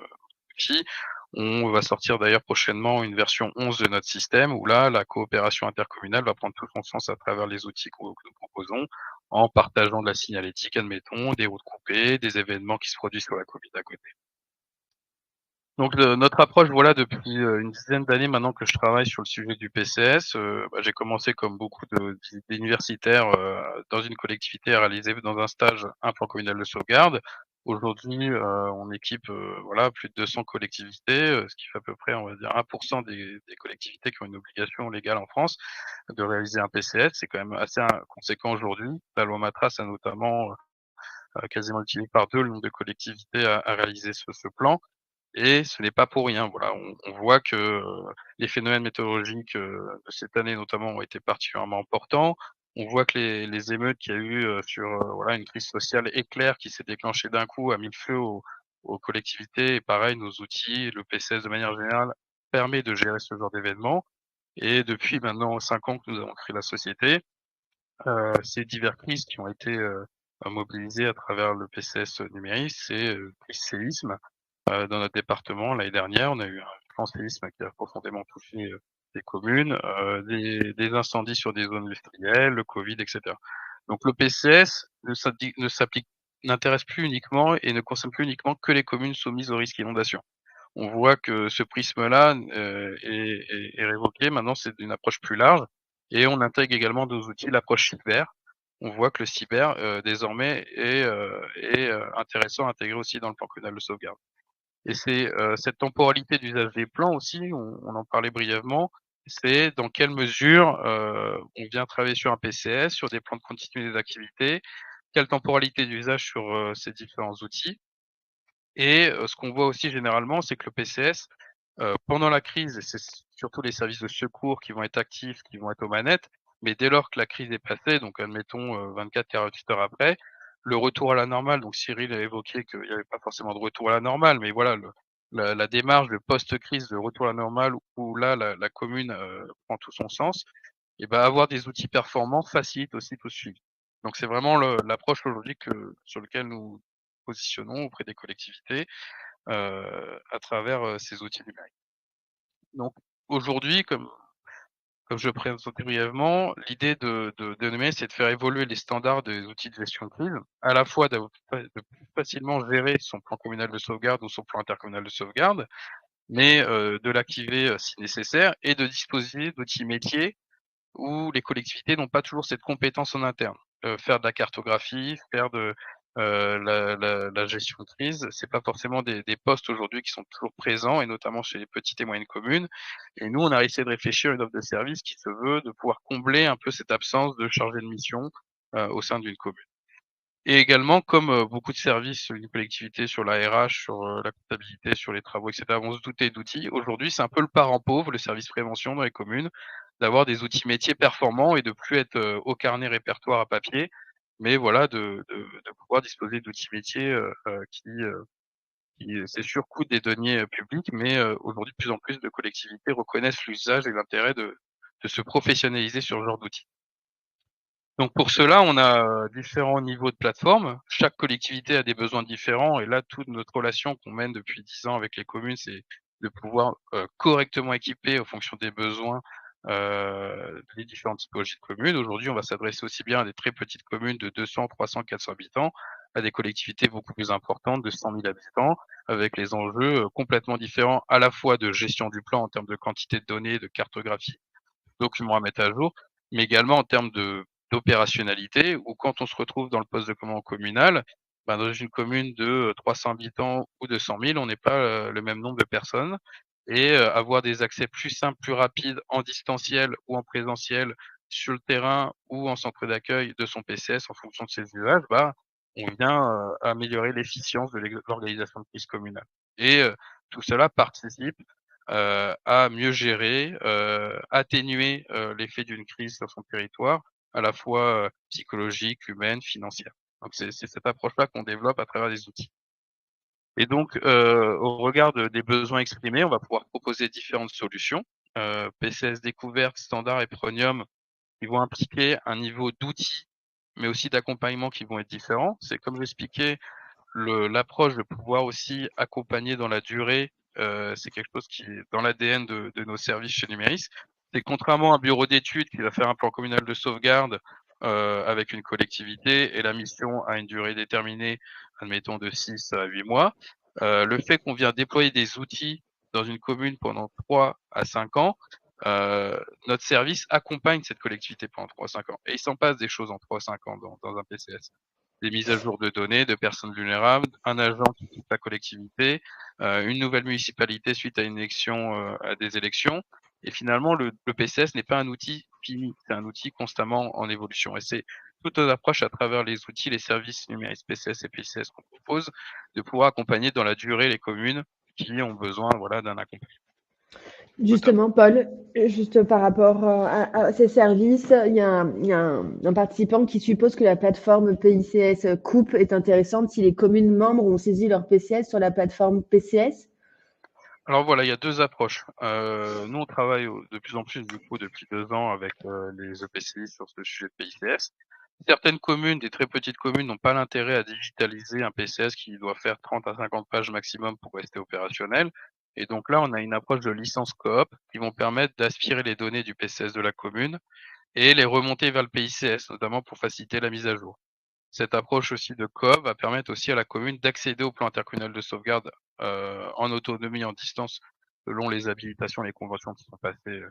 outil. On va sortir d'ailleurs prochainement une version 11 de notre système où là, la coopération intercommunale va prendre tout son sens à travers les outils que nous proposons, en partageant de la signalétique, admettons, des routes coupées, des événements qui se produisent sur la commune d'à côté. Donc notre approche, voilà, depuis une dizaine d'années maintenant que je travaille sur le sujet du PCS, j'ai commencé comme beaucoup d'universitaires dans une collectivité à réaliser dans un stage un plan communal de sauvegarde. Aujourd'hui, on équipe voilà, plus de 200 collectivités, ce qui fait à peu près, on va dire, 1% des collectivités qui ont une obligation légale en France de réaliser un PCS. C'est quand même assez conséquent aujourd'hui. La loi Matras a notamment quasiment multiplié par 2 le nombre de collectivités à réaliser ce plan. Et ce n'est pas pour rien. Voilà, on voit que les phénomènes météorologiques de cette année notamment ont été particulièrement importants. On voit que les émeutes qu'il y a eu sur voilà, une crise sociale éclair qui s'est déclenchée d'un coup, a mis le feu aux collectivités. Et pareil, nos outils, le PCS de manière générale, permet de gérer ce genre d'événements. Et depuis maintenant 5 ans que nous avons créé la société, ces divers crises qui ont été mobilisées à travers le PCS numérique, c'est crise séisme. Dans notre département, l'année dernière, on a eu un grand séisme qui a profondément touché des communes, des incendies sur des zones industrielles, le Covid, et cetera. Donc le PCS n'intéresse plus uniquement et ne concerne plus uniquement que les communes soumises au risque inondation. On voit que ce prisme-là est révoqué. Maintenant, c'est une approche plus large et on intègre également nos outils l'approche cyber. On voit que le cyber, désormais est intéressant à intégrer aussi dans le plan communal de sauvegarde. Et c'est cette temporalité d'usage des plans aussi, on en parlait brièvement, c'est dans quelle mesure on vient travailler sur un PCS, sur des plans de continuité des activités, quelle temporalité d'usage sur ces différents outils. Et ce qu'on voit aussi généralement, c'est que le PCS, pendant la crise, c'est surtout les services de secours qui vont être actifs, qui vont être aux manettes, mais dès lors que la crise est passée, donc admettons 24-48 heures après, le retour à la normale, donc Cyril a évoqué qu'il n'y avait pas forcément de retour à la normale, mais voilà, la démarche de post-crise, de retour à la normale, où là, la commune prend tout son sens, et ben avoir des outils performants facilite aussi tout ce suivi. Donc c'est vraiment l'approche aujourd'hui sur lequel nous positionnons auprès des collectivités à travers ces outils numériques. Donc aujourd'hui, comme je présentais brièvement, l'idée de Nomé, c'est de faire évoluer les standards des outils de gestion de crise, à la fois de plus facilement gérer son plan communal de sauvegarde ou son plan intercommunal de sauvegarde, mais de l'activer si nécessaire et de disposer d'outils métiers où les collectivités n'ont pas toujours cette compétence en interne. Faire de la cartographie, faire de la gestion de crise, c'est pas forcément des postes aujourd'hui qui sont toujours présents et notamment chez les petites et moyennes communes. Et nous, on a essayé de réfléchir à une offre de service qui se veut de pouvoir combler un peu cette absence de chargé de mission au sein d'une commune. Et également, comme beaucoup de services, une collectivité sur la RH, sur la comptabilité, sur les travaux, et cetera, vont se doter d'outils. Aujourd'hui, c'est un peu le parent pauvre, le service prévention dans les communes, d'avoir des outils métiers performants et de plus être au carnet répertoire à papier, mais voilà, de pouvoir disposer d'outils métiers qui c'est sûr, coûtent des deniers publics, mais aujourd'hui, de plus en plus de collectivités reconnaissent l'usage et l'intérêt de se professionnaliser sur ce genre d'outils. Donc pour cela, on a différents niveaux de plateforme. Chaque collectivité a des besoins différents et là, toute notre relation qu'on mène depuis 10 ans avec les communes, c'est de pouvoir correctement équiper en fonction des besoins les différentes typologies de communes. Aujourd'hui, on va s'adresser aussi bien à des très petites communes de 200, 300, 400 habitants, à des collectivités beaucoup plus importantes de 100 000 habitants, avec les enjeux complètement différents à la fois de gestion du plan en termes de quantité de données, de cartographie, documents à mettre à jour, mais également en termes d'opérationnalité, où quand on se retrouve dans le poste de commandant communal, ben, dans une commune de 300 habitants ou de 100 000, on n'est pas le même nombre de personnes. Et avoir des accès plus simples, plus rapides en distanciel ou en présentiel sur le terrain ou en centre d'accueil de son PCS en fonction de ses usages, bah, on vient améliorer l'efficience de l'organisation de crise communale. Et tout cela participe à mieux gérer, atténuer l'effet d'une crise sur son territoire, à la fois psychologique, humaine, financière. Donc c'est cette approche-là qu'on développe à travers des outils. Et donc, au regard des besoins exprimés, on va pouvoir proposer différentes solutions, PCS découverte, standard et premium, qui vont impliquer un niveau d'outils, mais aussi d'accompagnement qui vont être différents. C'est comme j'expliquais, l'approche de pouvoir aussi accompagner dans la durée, c'est quelque chose qui est dans l'ADN de nos services chez Numéris. C'est contrairement à un bureau d'études qui va faire un plan communal de sauvegarde, avec une collectivité et la mission a une durée déterminée, admettons de 6 à 8 mois. Le fait qu'on vient déployer des outils dans une commune pendant 3 à 5 ans, notre service accompagne cette collectivité pendant 3 à 5 ans et il s'en passe des choses en 3 à 5 ans dans un PCS. Des mises à jour de données de personnes vulnérables, un agent qui quitte la collectivité, une nouvelle municipalité suite à une élection, à des élections et finalement le PCS n'est pas un outil fini, c'est un outil constamment en évolution et c'est toute notre approche à travers les outils, les services numériques PCS et PCS qu'on propose, de pouvoir accompagner dans la durée les communes qui ont besoin, voilà, d'un accompagnement notamment. Justement, Paul, juste par rapport à ces services, il y a un participant qui suppose que la plateforme PICS Coupe est intéressante si les communes membres ont saisi leur PCS sur la plateforme PCS. Alors voilà, il y a 2 approches. Nous, on travaille de plus en plus, du coup, depuis 2 ans avec, les EPCI sur ce sujet de PICS. Certaines communes, des très petites communes, n'ont pas l'intérêt à digitaliser un PCS qui doit faire 30 à 50 pages maximum pour rester opérationnel et donc là, on a une approche de licence coop qui vont permettre d'aspirer les données du PCS de la commune et les remonter vers le PICS, notamment pour faciliter la mise à jour. Cette approche aussi de coop va permettre aussi à la commune d'accéder au plan intercommunal de sauvegarde, en autonomie, en distance, selon les habilitations et les conventions qui sont passées,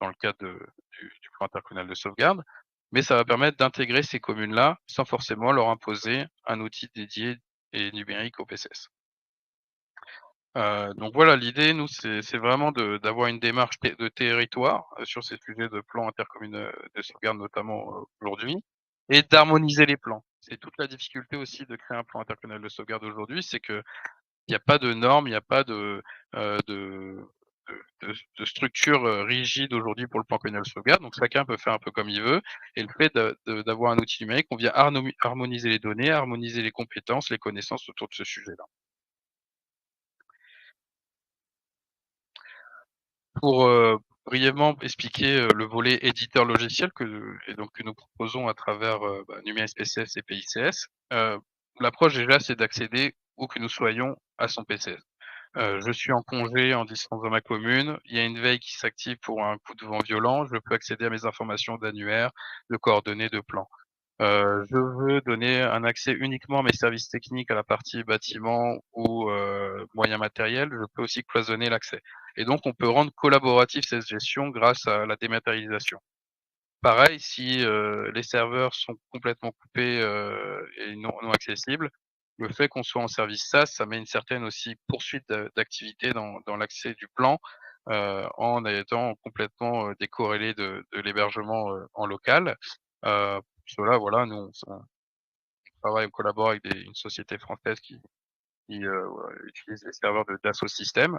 dans le cadre du plan intercommunal de sauvegarde. Mais ça va permettre d'intégrer ces communes-là, sans forcément leur imposer un outil dédié et numérique au PCS. Donc voilà, l'idée, nous, c'est vraiment d'avoir une démarche de territoire, sur ces sujets de plan intercommunal de sauvegarde notamment, aujourd'hui et d'harmoniser les plans. C'est toute la difficulté aussi de créer un plan intercommunal de sauvegarde aujourd'hui, c'est qu'il y a pas de normes, il y a pas heu, de de structure, rigide aujourd'hui pour le plan communal de sauvegarde, donc chacun peut faire un peu comme il veut et le fait d'avoir un outil numérique, on vient harmoniser les données, harmoniser les compétences, les connaissances autour de ce sujet-là. Pour, brièvement expliquer, le volet éditeur logiciel que nous proposons à travers, Numéris PCS et PICS, l'approche déjà c'est d'accéder où que nous soyons à son PCS. Je suis en congé, en distance dans ma commune, il y a une veille qui s'active pour un coup de vent violent, je peux accéder à mes informations d'annuaire, de coordonnées, de plans. Je veux donner un accès uniquement à mes services techniques, à la partie bâtiment ou moyens matériels, je peux aussi cloisonner l'accès et donc on peut rendre collaborative cette gestion grâce à la dématérialisation. Pareil, si, les serveurs sont complètement coupés, et non accessibles, le fait qu'on soit en service SaaS, ça met une certaine aussi poursuite d'activité dans l'accès du plan, en étant complètement, décorrélé de l'hébergement, en local. Pour cela, voilà, nous on travaille, on collabore avec une société française qui utilise les serveurs de Dassault Systèmes,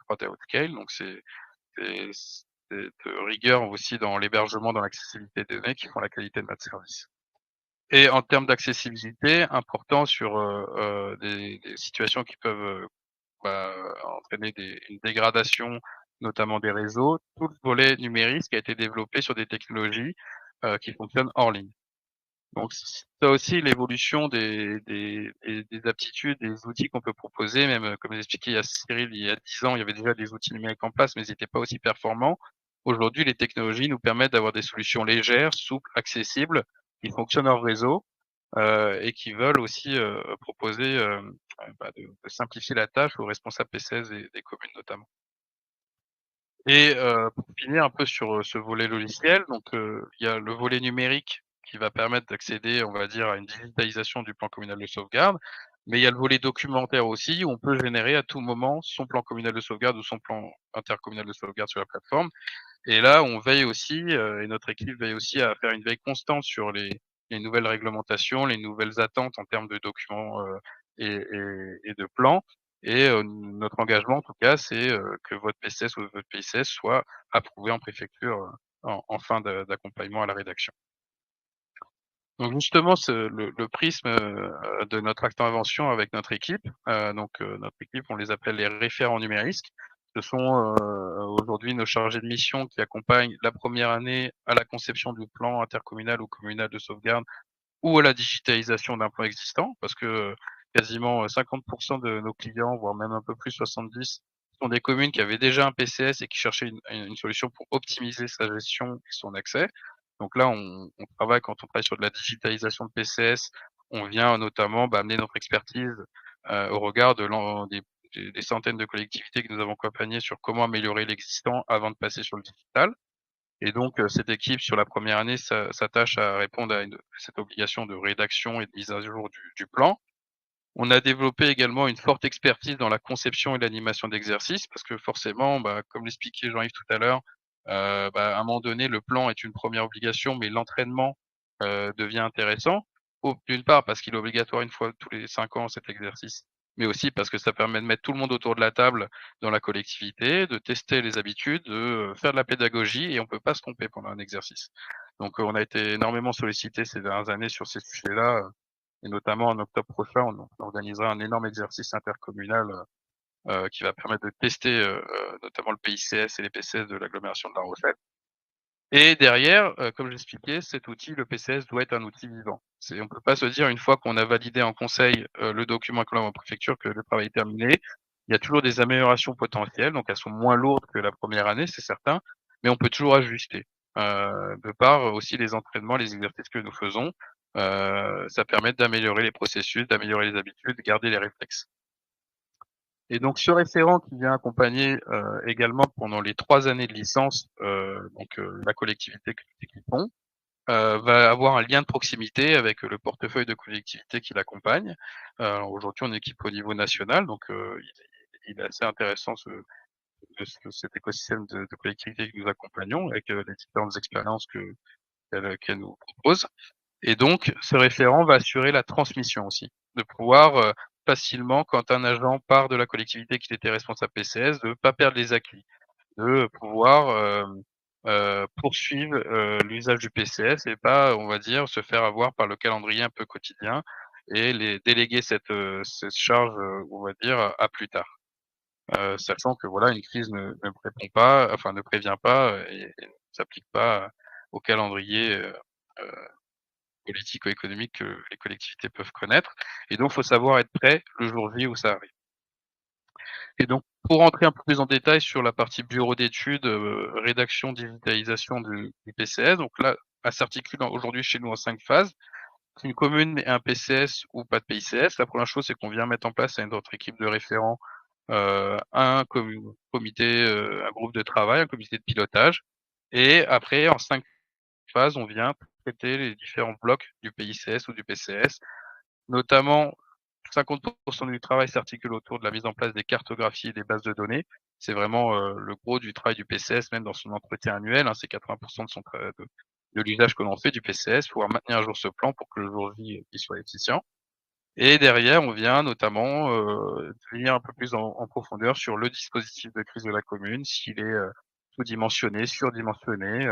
3D Outscale, donc c'est cette rigueur aussi dans l'hébergement, dans l'accessibilité des données qui font la qualité de notre service. Et en termes d'accessibilité, important sur, des situations qui peuvent, bah, entraîner une dégradation, notamment des réseaux, tout le volet numérique qui a été développé sur des technologies, qui fonctionnent hors ligne. Donc ça aussi l'évolution des aptitudes, des outils qu'on peut proposer, même, comme l'expliquait Cyril, il y a 10 ans, il y avait déjà des outils numériques en place, mais ils étaient pas aussi performants. Aujourd'hui, les technologies nous permettent d'avoir des solutions légères, souples, accessibles, qui fonctionnent hors réseau, et qui veulent aussi, proposer, de simplifier la tâche aux responsables PCS des communes notamment. Et pour finir un peu sur, ce volet logiciel, donc il y a le volet numérique qui va permettre d'accéder, on va dire, à une digitalisation du plan communal de sauvegarde. Mais il y a le volet documentaire aussi, où on peut générer à tout moment son plan communal de sauvegarde ou son plan intercommunal de sauvegarde sur la plateforme. Et là, on veille aussi, et notre équipe veille aussi à faire une veille constante sur les nouvelles réglementations, les nouvelles attentes en termes de documents, et de plans et notre engagement en tout cas, c'est, que votre PCS ou votre PICS soit approuvé en préfecture, en fin d'accompagnement à la rédaction. Donc justement le prisme, de notre intervention avec notre équipe, notre équipe, on les appelle les référents numériques. Ce sont, aujourd'hui nos chargés de mission qui accompagnent la première année à la conception du plan intercommunal ou communal de sauvegarde ou à la digitalisation d'un plan existant parce que, quasiment, 50 de nos clients, voire même un peu plus, 70, sont des communes qui avaient déjà un PCS et qui cherchaient une solution pour optimiser sa gestion et son accès. Donc là, on travaille quand on travaille sur de la digitalisation de PCS, on vient notamment, amener notre expertise, au regard des centaines de collectivités que nous avons accompagnées sur comment améliorer l'existant avant de passer sur le digital. Et donc, cette équipe, sur la première année, s'attache à répondre à cette obligation de rédaction et de mise à jour du plan. On a développé également une forte expertise dans la conception et l'animation d'exercices parce que forcément, comme l'expliquait Jean-Yves tout à l'heure, à un moment donné, le plan est une première obligation, mais l'entraînement, devient intéressant. D'une part parce qu'il est obligatoire une fois tous les 5 ans, cet exercice, mais aussi parce que ça permet de mettre tout le monde autour de la table dans la collectivité, de tester les habitudes, de, faire de la pédagogie et on peut pas se tromper pendant un exercice. Donc, on a été énormément sollicités ces dernières années sur ces sujets-là, et notamment en octobre prochain, on organisera un énorme exercice intercommunal qui va permettre de tester notamment le PICS et les PCS de l'agglomération de La Rochelle. Et derrière, comme j'expliquais, cet outil, le PCS, doit être un outil vivant. On peut pas se dire une fois qu'on a validé en conseil le document avec la préfecture que le travail est terminé. Il y a toujours des améliorations potentielles, donc elles sont moins lourdes que la première année, c'est certain, mais on peut toujours ajuster. De par aussi les entraînements, les exercices que nous faisons, ça permet d'améliorer les processus, d'améliorer les habitudes, de garder les réflexes. Et donc ce référent qui vient accompagner également pendant les 3 années de licence, la collectivité que nous équipons, va avoir un lien de proximité avec le portefeuille de collectivités qui l'accompagne. Aujourd'hui, on équipe au niveau national, donc il est assez intéressant cet écosystème de collectivités que nous accompagnons avec les différentes expériences qu'elle nous propose. Et donc, ce référent va assurer la transmission aussi, de pouvoir facilement, quand un agent part de la collectivité qu'il était responsable PCS, de ne pas perdre les acquis, de pouvoir poursuivre l'usage du PCS et pas, on va dire, se faire avoir par le calendrier un peu quotidien et les déléguer cette charge, on va dire, à plus tard. Sachant que voilà, une crise ne répond pas, enfin ne prévient pas et ne s'applique pas au calendrier politico-économique que les collectivités peuvent connaître. Et donc, il faut savoir être prêt le jour J où ça arrive. Et donc, pour rentrer un peu plus en détail sur la partie bureau d'études, rédaction, digitalisation du PCS, donc là, elle s'articule aujourd'hui chez nous en 5 phases. Une commune et un PCS ou pas de PICS. La première chose, c'est qu'on vient mettre en place avec notre équipe de référents un comité, un groupe de travail, un comité de pilotage. Et après, en 5 phases, on vient traiter les différents blocs du PICS ou du PCS, notamment 50% du travail s'articule autour de la mise en place des cartographies et des bases de données. C'est vraiment le gros du travail du PCS, même dans son entretien annuel, hein, c'est 80% de l'usage que l'on fait du PCS, pouvoir maintenir à jour ce plan pour que le jour J il soit efficient. Et derrière, on vient notamment venir un peu plus en profondeur sur le dispositif de crise de la commune, s'il est sous-dimensionné, surdimensionné,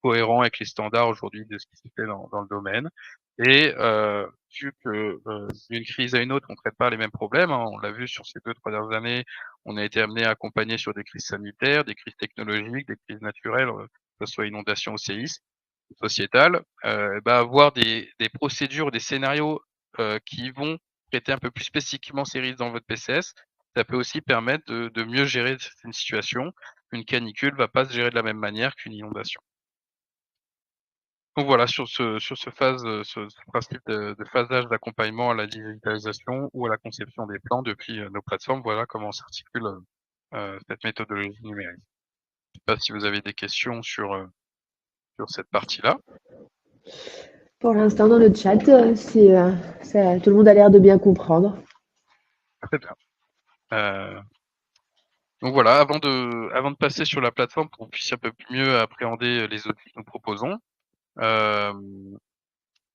cohérent avec les standards aujourd'hui de ce qui se fait dans le domaine. Et vu que d'une crise à une autre, on ne traite pas les mêmes problèmes, hein, on l'a vu sur ces 2-3 dernières années, on a été amené à accompagner sur des crises sanitaires, des crises technologiques, des crises naturelles, que ce soit inondations ou séismes, sociétales, avoir des procédures, des scénarios qui vont traiter un peu plus spécifiquement ces risques dans votre PCS, ça peut aussi permettre de mieux gérer certaines situations. Une canicule va pas se gérer de la même manière qu'une inondation. Donc voilà, ce principe de phasage d'accompagnement à la digitalisation ou à la conception des plans depuis nos plateformes, voilà comment s'articule cette méthodologie numérique. Je sais pas si vous avez des questions sur cette partie-là. Pour l'instant, dans le chat, tout le monde a l'air de bien comprendre. Très bien. Donc voilà, avant de passer sur la plateforme pour que vous puissiez un peu mieux appréhender les outils que nous proposons, voilà,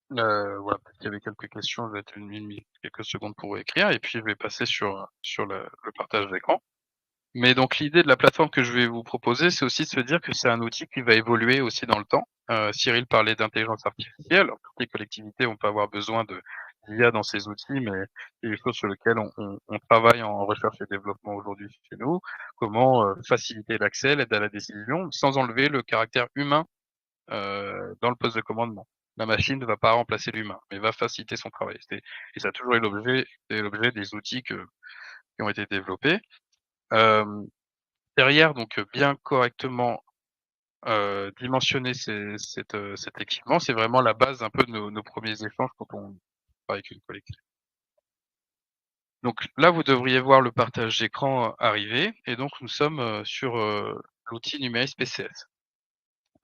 peut-être qu'il y avait quelques questions, je vais être quelques secondes pour écrire et puis je vais passer sur le partage d'écran. Mais donc l'idée de la plateforme que je vais vous proposer, c'est aussi de se dire que c'est un outil qui va évoluer aussi dans le temps. Cyril parlait d'intelligence artificielle. Alors, toutes les collectivités vont pas avoir besoin d'IA dans ces outils, mais c'est des choses sur lesquelles on travaille en recherche et développement aujourd'hui chez nous. Comment faciliter l'accès, l'aide à la décision, sans enlever le caractère humain dans le poste de commandement. La machine ne va pas remplacer l'humain, mais va faciliter son travail. Et ça a toujours été l'objet des outils qui ont été développés. Derrière, donc bien correctement dimensionner cet équipement, c'est vraiment la base un peu de nos premiers échanges quand on travaille avec une collectivité. Donc là, vous devriez voir le partage d'écran arriver et donc nous sommes sur l'outil Numéris PCS.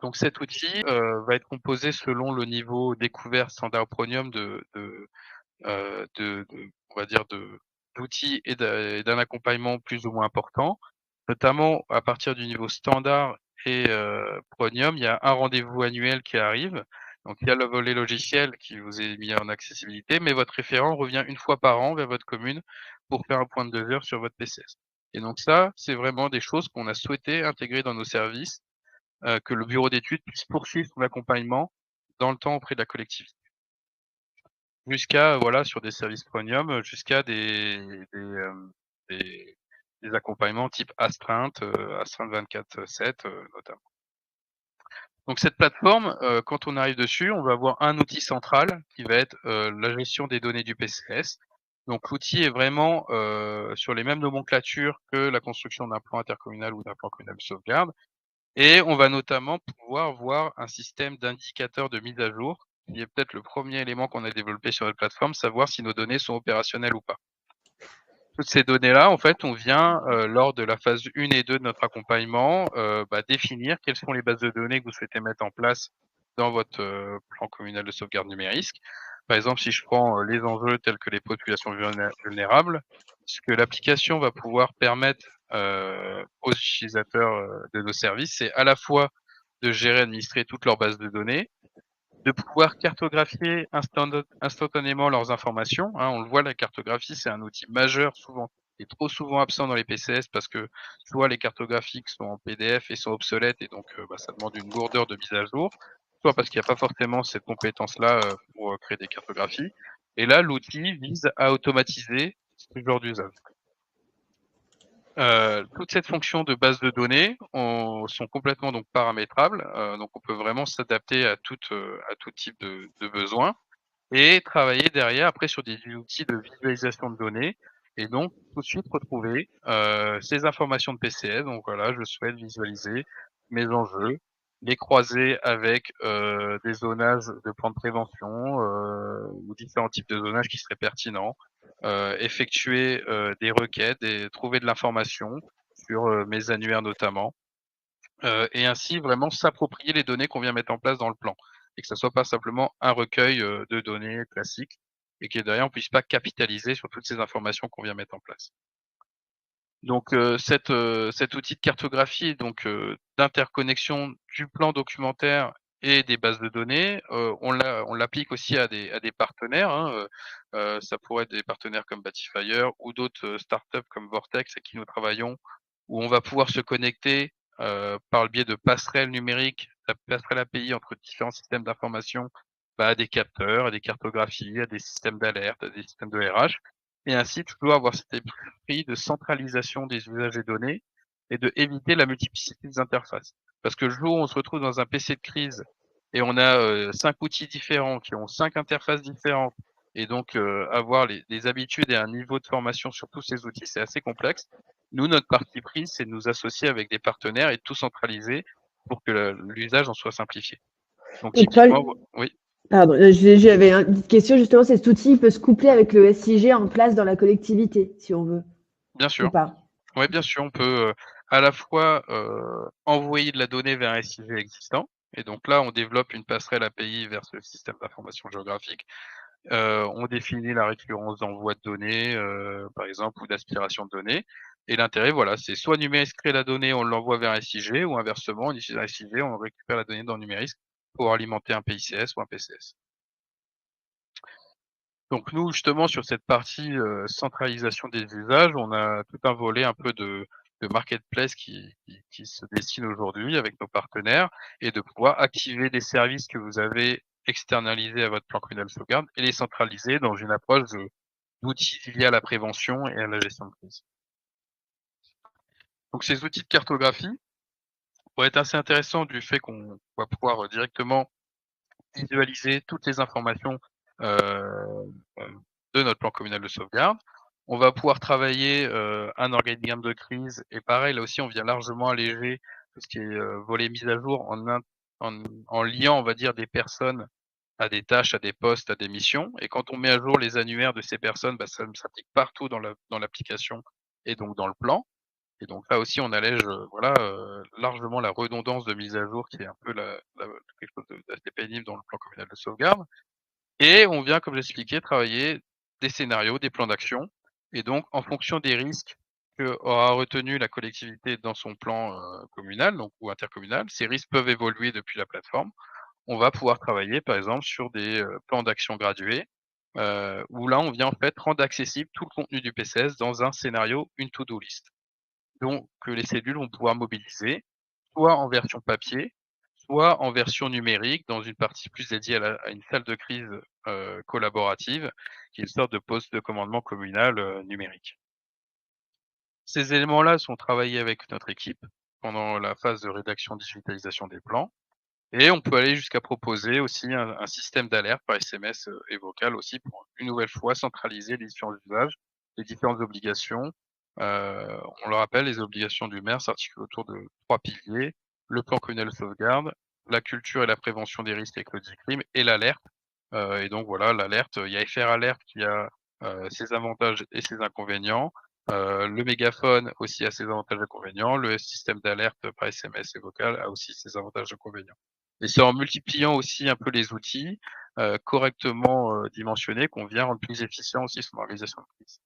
Donc cet outil va être composé selon le niveau découvert standard premium on va dire d'outils et d'un accompagnement plus ou moins important. Notamment à partir du niveau standard et premium, il y a un rendez-vous annuel qui arrive. Donc il y a le volet logiciel qui vous est mis en accessibilité, mais votre référent revient une fois par an vers votre commune pour faire un point de 2 heures sur votre PCS. Et donc ça, c'est vraiment des choses qu'on a souhaité intégrer dans nos services, que le bureau d'études puisse poursuivre son accompagnement dans le temps auprès de la collectivité. Jusqu'à, voilà, sur des services premium, jusqu'à des des accompagnements type astreinte, astreinte 24/7, notamment. Donc cette plateforme, quand on arrive dessus, on va avoir un outil central qui va être, la gestion des données du PCS. Donc l'outil est vraiment, sur les mêmes nomenclatures que la construction d'un plan intercommunal ou d'un plan communal de sauvegarde. Et on va notamment pouvoir voir un système d'indicateurs de mise à jour, qui est peut-être le premier élément qu'on a développé sur notre plateforme, savoir si nos données sont opérationnelles ou pas. Toutes ces données-là, en fait, on vient, lors de la phase 1 et 2 de notre accompagnement, définir quelles sont les bases de données que vous souhaitez mettre en place dans votre, plan communal de sauvegarde numérique. Par exemple, si je prends, les enjeux tels que les populations vulnérables, ce que l'application va pouvoir permettre, aux utilisateurs, de nos services, c'est à la fois de gérer, administrer toutes leurs bases de données, de pouvoir cartographier instantanément leurs informations, hein. On le voit, la cartographie, c'est un outil majeur souvent et trop souvent absent dans les PCS parce que soit les cartographiques sont en PDF et sont obsolètes et donc ça demande une lourdeur de mise à jour, soit parce qu'il n'y a pas forcément cette compétence-là, pour, créer des cartographies. Et là, l'outil vise à automatiser ce genre d'usage. Toute cette fonction de base de données sont complètement donc paramétrables, donc on peut vraiment s'adapter à tout type de besoin et travailler derrière après sur des outils de visualisation de données et donc tout de suite retrouver, ces informations de PCS. Donc voilà, je souhaite visualiser mes enjeux, les croiser avec, des zonages de plans de prévention, ou différents types de zonages qui seraient pertinents, effectuer, des requêtes et trouver de l'information sur, mes annuaires notamment. Et ainsi vraiment s'approprier les données qu'on vient mettre en place dans le plan et que ça soit pas simplement un recueil, de données classiques et que derrière on puisse pas capitaliser sur toutes ces informations qu'on vient mettre en place. Donc cet outil de cartographie donc d'interconnexion du plan documentaire et des bases de données, on l'applique aussi à des partenaires, hein, ça pourrait être des partenaires comme Batifier ou d'autres, startups comme Vortex avec qui nous travaillons, où on va pouvoir se connecter, par le biais de passerelles numériques, la passerelle API entre différents systèmes d'information, à des capteurs, à des cartographies, à des systèmes d'alerte, à des systèmes de RH et ainsi toujours avoir cet esprit de centralisation des usages et données et de éviter la multiplicité des interfaces. Parce que le jour où on se retrouve dans un PC de crise et on a, 5 outils différents qui ont 5 interfaces différentes et donc avoir des habitudes et un niveau de formation sur tous ces outils, c'est assez complexe. Nous, notre parti pris, c'est de nous associer avec des partenaires et de tout centraliser pour que l'usage en soit simplifié. Donc Donc Paul, typiquement oui, pardon, j'avais une petite question justement, cet outil il peut se coupler avec le SIG en place dans la collectivité, si on veut, bien ou sûr. pas? Oui, bien sûr, on peut, à la fois, envoyer de la donnée vers un SIG existant et donc là, on développe une passerelle API vers ce système d'information géographique. On définit la récurrence d'envoi de données, par exemple, ou d'aspiration de données et l'intérêt, voilà, c'est soit Numéris crée la donnée, on l'envoie vers un SIG ou inversement, on utilise un SIG, on récupère la donnée dans Numéris pour alimenter un PICS ou un PCS. Donc nous, justement, sur cette partie, centralisation des usages, on a tout un volet un peu de marketplace qui se dessine aujourd'hui avec nos partenaires et de pouvoir activer des services que vous avez externalisés à votre plan communal de sauvegarde et les centraliser dans une approche d'outils liés à la prévention et à la gestion de crise. Donc ces outils de cartographie vont être assez intéressants du fait qu'on va pouvoir, directement visualiser toutes les informations, de notre plan communal de sauvegarde. On va pouvoir travailler, un organigramme de crise et pareil, là aussi, on vient largement alléger tout ce qui est, volet mise à jour en liant, on va dire, des personnes à des tâches, à des postes, à des missions. Et quand on met à jour les annuaires de ces personnes, bah, ça s'applique partout dans l'application et donc dans le plan. Et donc là aussi, on allège, voilà, largement la redondance de mise à jour qui est un peu quelque chose d'assez pénible dans le plan communal de sauvegarde. Et on vient, comme j'expliquais, travailler des scénarios, des plans d'action. Et donc, en fonction des risques qu'aura retenu la collectivité dans son plan communal donc, ou intercommunal, ces risques peuvent évoluer depuis la plateforme. On va pouvoir travailler, par exemple, sur des plans d'action gradués, où là, on vient en fait rendre accessible tout le contenu du PCS dans un scénario, une to-do list. Donc, que les cellules vont pouvoir mobiliser, soit en version papier, soit en version numérique, dans une partie plus dédiée à une salle de crise collaborative, qui est une sorte de poste de commandement communal numérique. Ces éléments-là sont travaillés avec notre équipe pendant la phase de rédaction digitalisation des plans. Et on peut aller jusqu'à proposer aussi un système d'alerte par SMS et vocal aussi pour une nouvelle fois centraliser les différents usages, les différentes obligations. On le rappelle, les obligations du maire s'articulent autour de 3 piliers: le plan communal de sauvegarde, la culture et la prévention des risques avec le DICRIM et l'alerte. Et donc voilà, l'alerte, il y a FR Alert qui a ses avantages et ses inconvénients. Le mégaphone aussi a ses avantages et inconvénients. Le système d'alerte par SMS et vocal a aussi ses avantages et inconvénients. Et c'est en multipliant aussi un peu les outils, correctement, dimensionnés qu'on vient rendre plus efficient aussi son organisation de crise.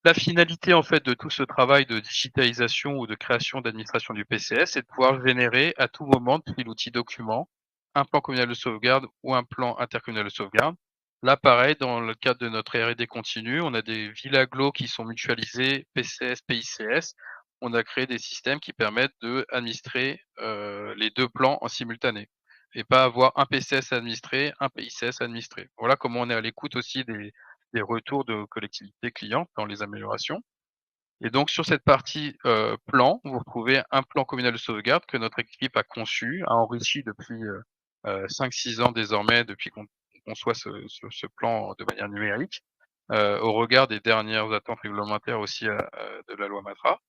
La finalité, en fait, de tout ce travail de digitalisation ou de création d'administration du PCS, c'est de pouvoir générer à tout moment, depuis l'outil document, un plan communal de sauvegarde ou un plan intercommunal de sauvegarde. Là, pareil, dans le cadre de notre R&D continu, on a des villes qui sont mutualisées PCS, PICS. On a créé des systèmes qui permettent d'administrer les 2 plans en simultané et pas avoir un PCS administré, un PICS administré. Voilà comment on est à l'écoute aussi des retours de collectivités clientes dans les améliorations. Et donc sur cette partie, plan, vous retrouvez un plan communal de sauvegarde que notre équipe a conçu, a enrichi depuis, 5-6 ans désormais, depuis qu'on conçoit ce plan de manière numérique, au regard des dernières attentes réglementaires aussi, de la loi Matra.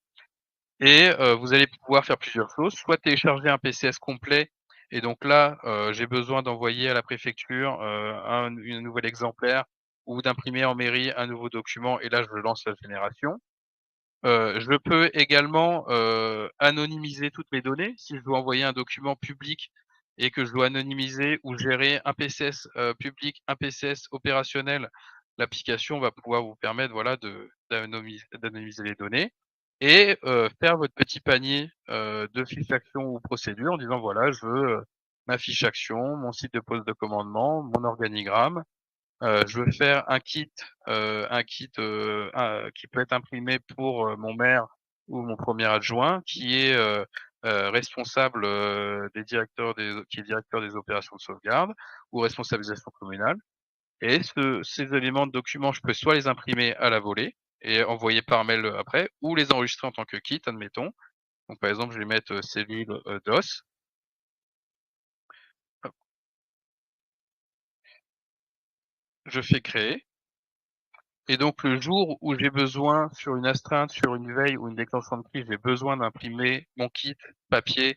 Et vous allez pouvoir faire plusieurs choses, soit télécharger un PCS complet et donc là, j'ai besoin d'envoyer à la préfecture, un nouvel exemplaire ou d'imprimer en mairie un nouveau document et là je lance la génération. Je peux également, anonymiser toutes mes données. Si je dois envoyer un document public et que je dois anonymiser ou gérer un PCS, public, un PCS opérationnel, l'application va pouvoir vous permettre, voilà, d'anonymiser les données et faire votre petit panier, de fiches actions ou procédures en disant: «Voilà, je veux, ma fiche action, mon site de poste de commandement, mon organigramme». Je veux faire qui peut être imprimé pour, mon maire ou mon premier adjoint qui est, responsable, qui est directeur des opérations de sauvegarde ou responsabilisation communale et ces éléments de documents, je peux soit les imprimer à la volée et envoyer par mail, après ou les enregistrer en tant que kit, admettons. Donc par exemple, je vais mettre, cellule, DOS. Hop, je fais créer. Et donc le jour où j'ai besoin, sur une astreinte, sur une veille ou une déclenchement de crise, j'ai besoin d'imprimer mon kit papier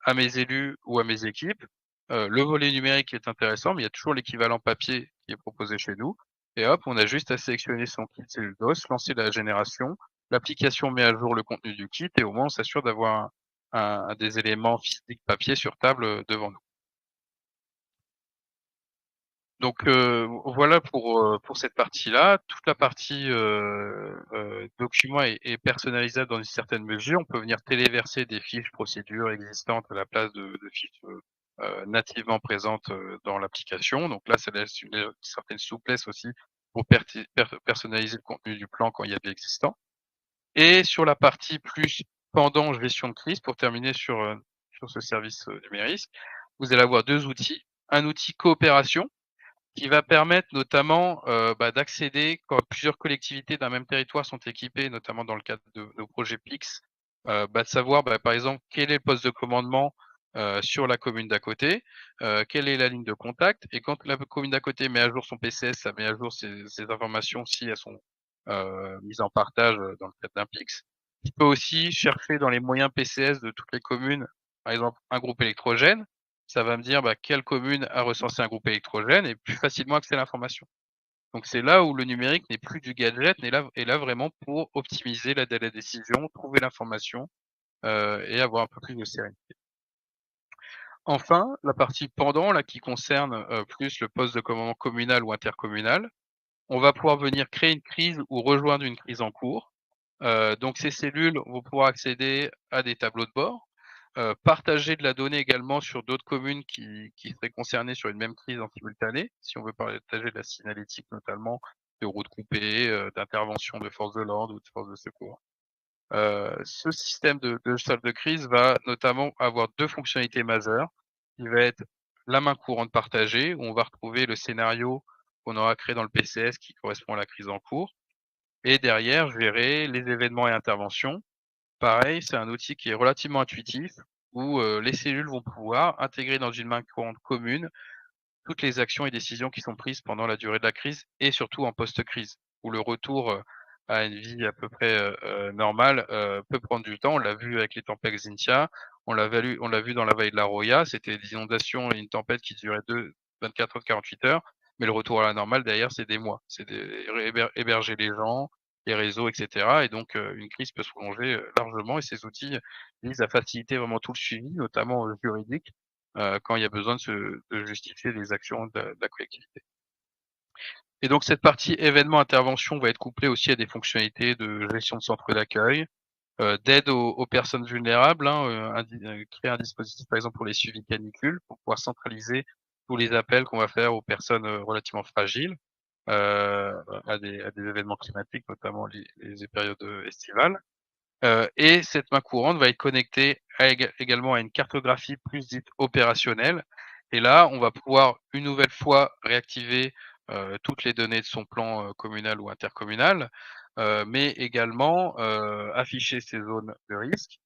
à mes élus ou à mes équipes, le volet numérique est intéressant, mais il y a toujours l'équivalent papier qui est proposé chez nous et hop, on a juste à sélectionner son kit cellule DOS, lancer la génération, l'application met à jour le contenu du kit et au moins on s'assure d'avoir des éléments physiques papier sur table, devant nous. Donc voilà pour cette partie-là. Toute la partie, document est personnalisable dans une certaine mesure. On peut venir téléverser des fiches procédures existantes à la place de fiches, nativement présentes, dans l'application. Donc là, ça laisse une certaine souplesse aussi pour personnaliser le contenu du plan quand il y a de l'existant. Et sur la partie plus pendant gestion de crise, pour terminer sur ce service, numérique, vous allez avoir 2 outils. Un outil coopération qui va permettre notamment, d'accéder quand plusieurs collectivités d'un même territoire sont équipées, notamment dans le cadre de nos projets PIX, de savoir, par exemple, quel est le poste de commandement, sur la commune d'à côté, quelle est la ligne de contact et quand la commune d'à côté met à jour son PCS, ça met à jour ces informations si elles sont, mises en partage, dans le cadre d'un PIX. Il peut aussi chercher dans les moyens PCS de toutes les communes, par exemple, un groupe électrogène ça va me dire quelle commune a recensé un groupe électrogène et plus facilement accéder à l'information. Donc c'est là où le numérique n'est plus du gadget, mais est là vraiment pour optimiser l'aide à la décision, trouver l'information et avoir un peu plus de sérénité. Enfin, la partie pendant là qui concerne plus le poste de commandement communal ou intercommunal, on va pouvoir venir créer une crise ou rejoindre une crise en cours. Donc ces cellules vont pouvoir accéder à des tableaux de bord, partager de la donnée également sur d'autres communes qui seraient concernées sur une même crise en simultané, si on veut partager de la signalétique notamment, de routes coupées, d'intervention de forces de l'ordre ou de forces de secours. Ce système de salle de crise va notamment avoir 2 fonctionnalités majeures, qui va être la main courante partagée, où on va retrouver le scénario qu'on aura créé dans le PCS qui correspond à la crise en cours et derrière gérer les événements et interventions. Pareil, c'est un outil qui est relativement intuitif où, les cellules vont pouvoir intégrer dans une main courante commune toutes les actions et décisions qui sont prises pendant la durée de la crise et surtout en post-crise, où le retour, à une vie à peu près, normale, peut prendre du temps. On l'a vu avec les tempêtes Xynthia, on l'a vu dans la vallée de la Roya, c'était des inondations et une tempête qui durait 24 heures, 48 heures, mais le retour à la normale derrière, c'est des mois. C'est héberger les gens, les réseaux et cetera et donc une crise peut se prolonger, largement et ces outils visent à faciliter vraiment tout le suivi, notamment, juridique, quand il y a besoin de justifier les actions de la collectivité. Et donc cette partie événement intervention va être couplée aussi à des fonctionnalités de gestion de centre d'accueil, d'aide aux personnes vulnérables, hein, créer un dispositif par exemple pour les suivis canicules, pour pouvoir centraliser tous les appels qu'on va faire aux personnes, relativement fragiles, à des événements climatiques, notamment les périodes, estivales. Et cette main courante va être connectée également à une cartographie plus dite opérationnelle. Et là, on va pouvoir une nouvelle fois réactiver toutes les données de son plan communal ou intercommunal, mais également afficher ces zones de risque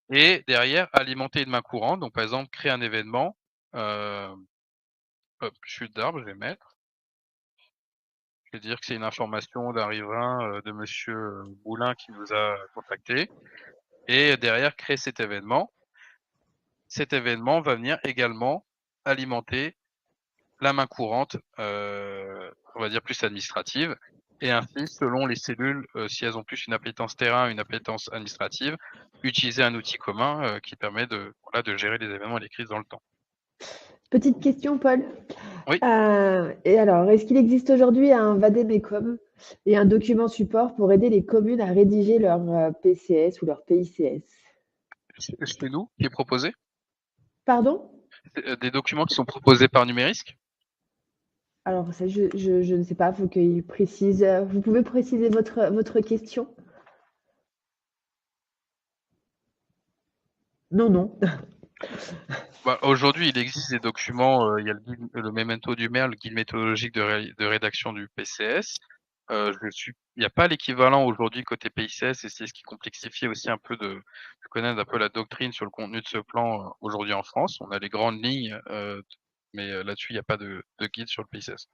et derrière alimenter une main courante. Donc par exemple, créer un événement, euh, hop, chute d'arbre, je vais mettre. Je vais dire que c'est une information d'un riverain de monsieur Boulin qui nous a contacté. Et derrière, créer cet événement. Cet événement va venir également alimenter la main courante, on va dire plus administrative et ainsi, selon les cellules, si elles ont plus une appétence terrain, une appétence administrative, utiliser un outil commun, qui permet de gérer les événements et les crises dans le temps. Petite question, Paul. Oui. Et alors, est-ce qu'il existe aujourd'hui un Vademecum et un document support pour aider les communes à rédiger leur PCS ou leur PICS? C'est nous qui est proposé. Pardon? Des documents qui sont proposés par Numérisque. Alors, ça, je ne sais pas, faut qu'il précise. Vous pouvez préciser votre question? Non, non. Aujourd'hui, il existe des documents, il y a le Memento du maire, le guide méthodologique de rédaction du PCS. Il n'y a pas l'équivalent aujourd'hui côté PICS et c'est ce qui complexifie aussi un peu de connaître un peu la doctrine sur le contenu de ce plan aujourd'hui en France. On a les grandes lignes, mais là-dessus, il n'y a pas de guide sur le PICS.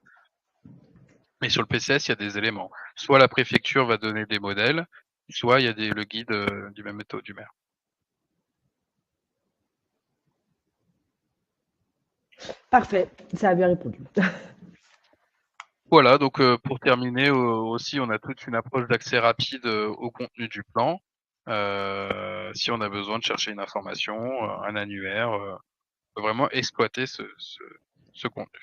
Mais sur le PCS, il y a des éléments. Soit la préfecture va donner des modèles, soit il y a le guide du Memento du maire. Parfait, ça a bien répondu. Voilà, donc pour terminer aussi, on a toute une approche d'accès rapide au contenu du plan. Si on a besoin de chercher une information, un annuaire, on peut vraiment exploiter ce contenu.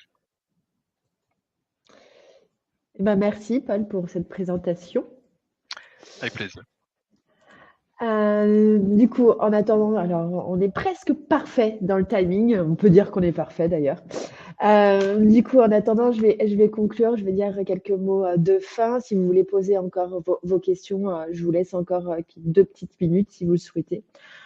Eh ben, merci, Paul, pour cette présentation. Avec plaisir. Du coup, en attendant, alors on est presque parfait dans le timing. On peut dire qu'on est parfait d'ailleurs. Du coup, en attendant, je vais conclure. Je vais dire quelques mots de fin. Si vous voulez poser encore vos questions, je vous laisse encore 2 petites minutes si vous le souhaitez.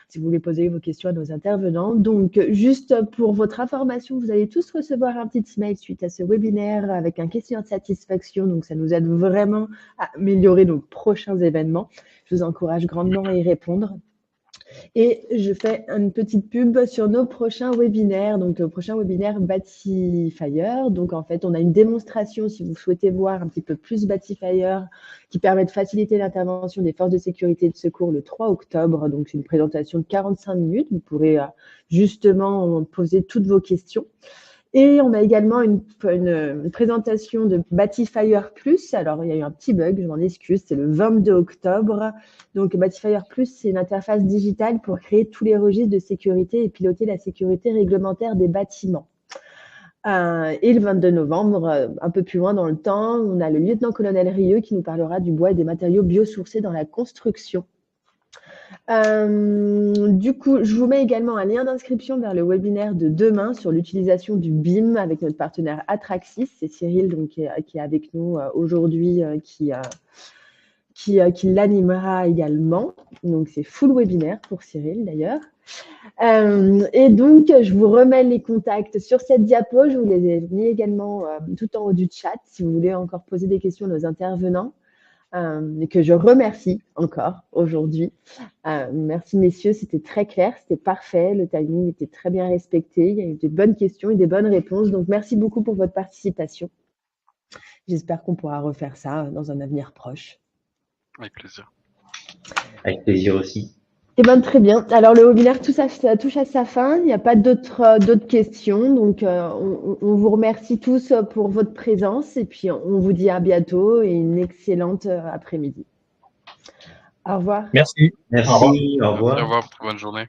Si vous voulez poser vos questions à nos intervenants. Donc, juste pour votre information, vous allez tous recevoir un petit mail suite à ce webinaire avec un questionnaire de satisfaction. Donc, ça nous aide vraiment à améliorer nos prochains événements. Je vous encourage grandement à y répondre. Et je fais une petite pub sur nos prochains webinaires. Donc, le prochain webinaire Batifire. Donc, en fait, on a une démonstration, si vous souhaitez voir un petit peu plus Batifire, qui permet de faciliter l'intervention des forces de sécurité et de secours le 3 octobre. Donc, c'est une présentation de 45 minutes. Vous pourrez justement poser toutes vos questions. Et on a également une présentation de Batifire Plus. Alors, il y a eu un petit bug, je m'en excuse, c'est le 22 octobre. Donc, Batifire Plus, c'est une interface digitale pour créer tous les registres de sécurité et piloter la sécurité réglementaire des bâtiments. Et le 22 novembre, un peu plus loin dans le temps, on a le lieutenant-colonel Rieux qui nous parlera du bois et des matériaux biosourcés dans la construction. Du coup, je vous mets également un lien d'inscription vers le webinaire de demain sur l'utilisation du BIM avec notre partenaire Atraxis. C'est Cyril donc, qui est avec nous aujourd'hui, qui l'animera également. Donc, c'est full webinaire pour Cyril d'ailleurs. Et donc, je vous remets les contacts sur cette diapo. Je vous les ai mis également tout en haut du chat si vous voulez encore poser des questions à nos intervenants. Et que je remercie encore aujourd'hui. Merci messieurs, c'était très clair, c'était parfait, le timing était très bien respecté, il y a eu des bonnes questions et des bonnes réponses, donc merci beaucoup pour votre participation. J'espère qu'on pourra refaire ça dans un avenir proche. Avec plaisir. Avec plaisir aussi. Eh bien, très bien. Alors, le webinaire touche à sa fin. Il n'y a pas d'autres questions. Donc, on vous remercie tous pour votre présence. Et puis, on vous dit à bientôt et une excellente après-midi. Au revoir. Merci. Merci, au revoir. Au revoir, bonne journée.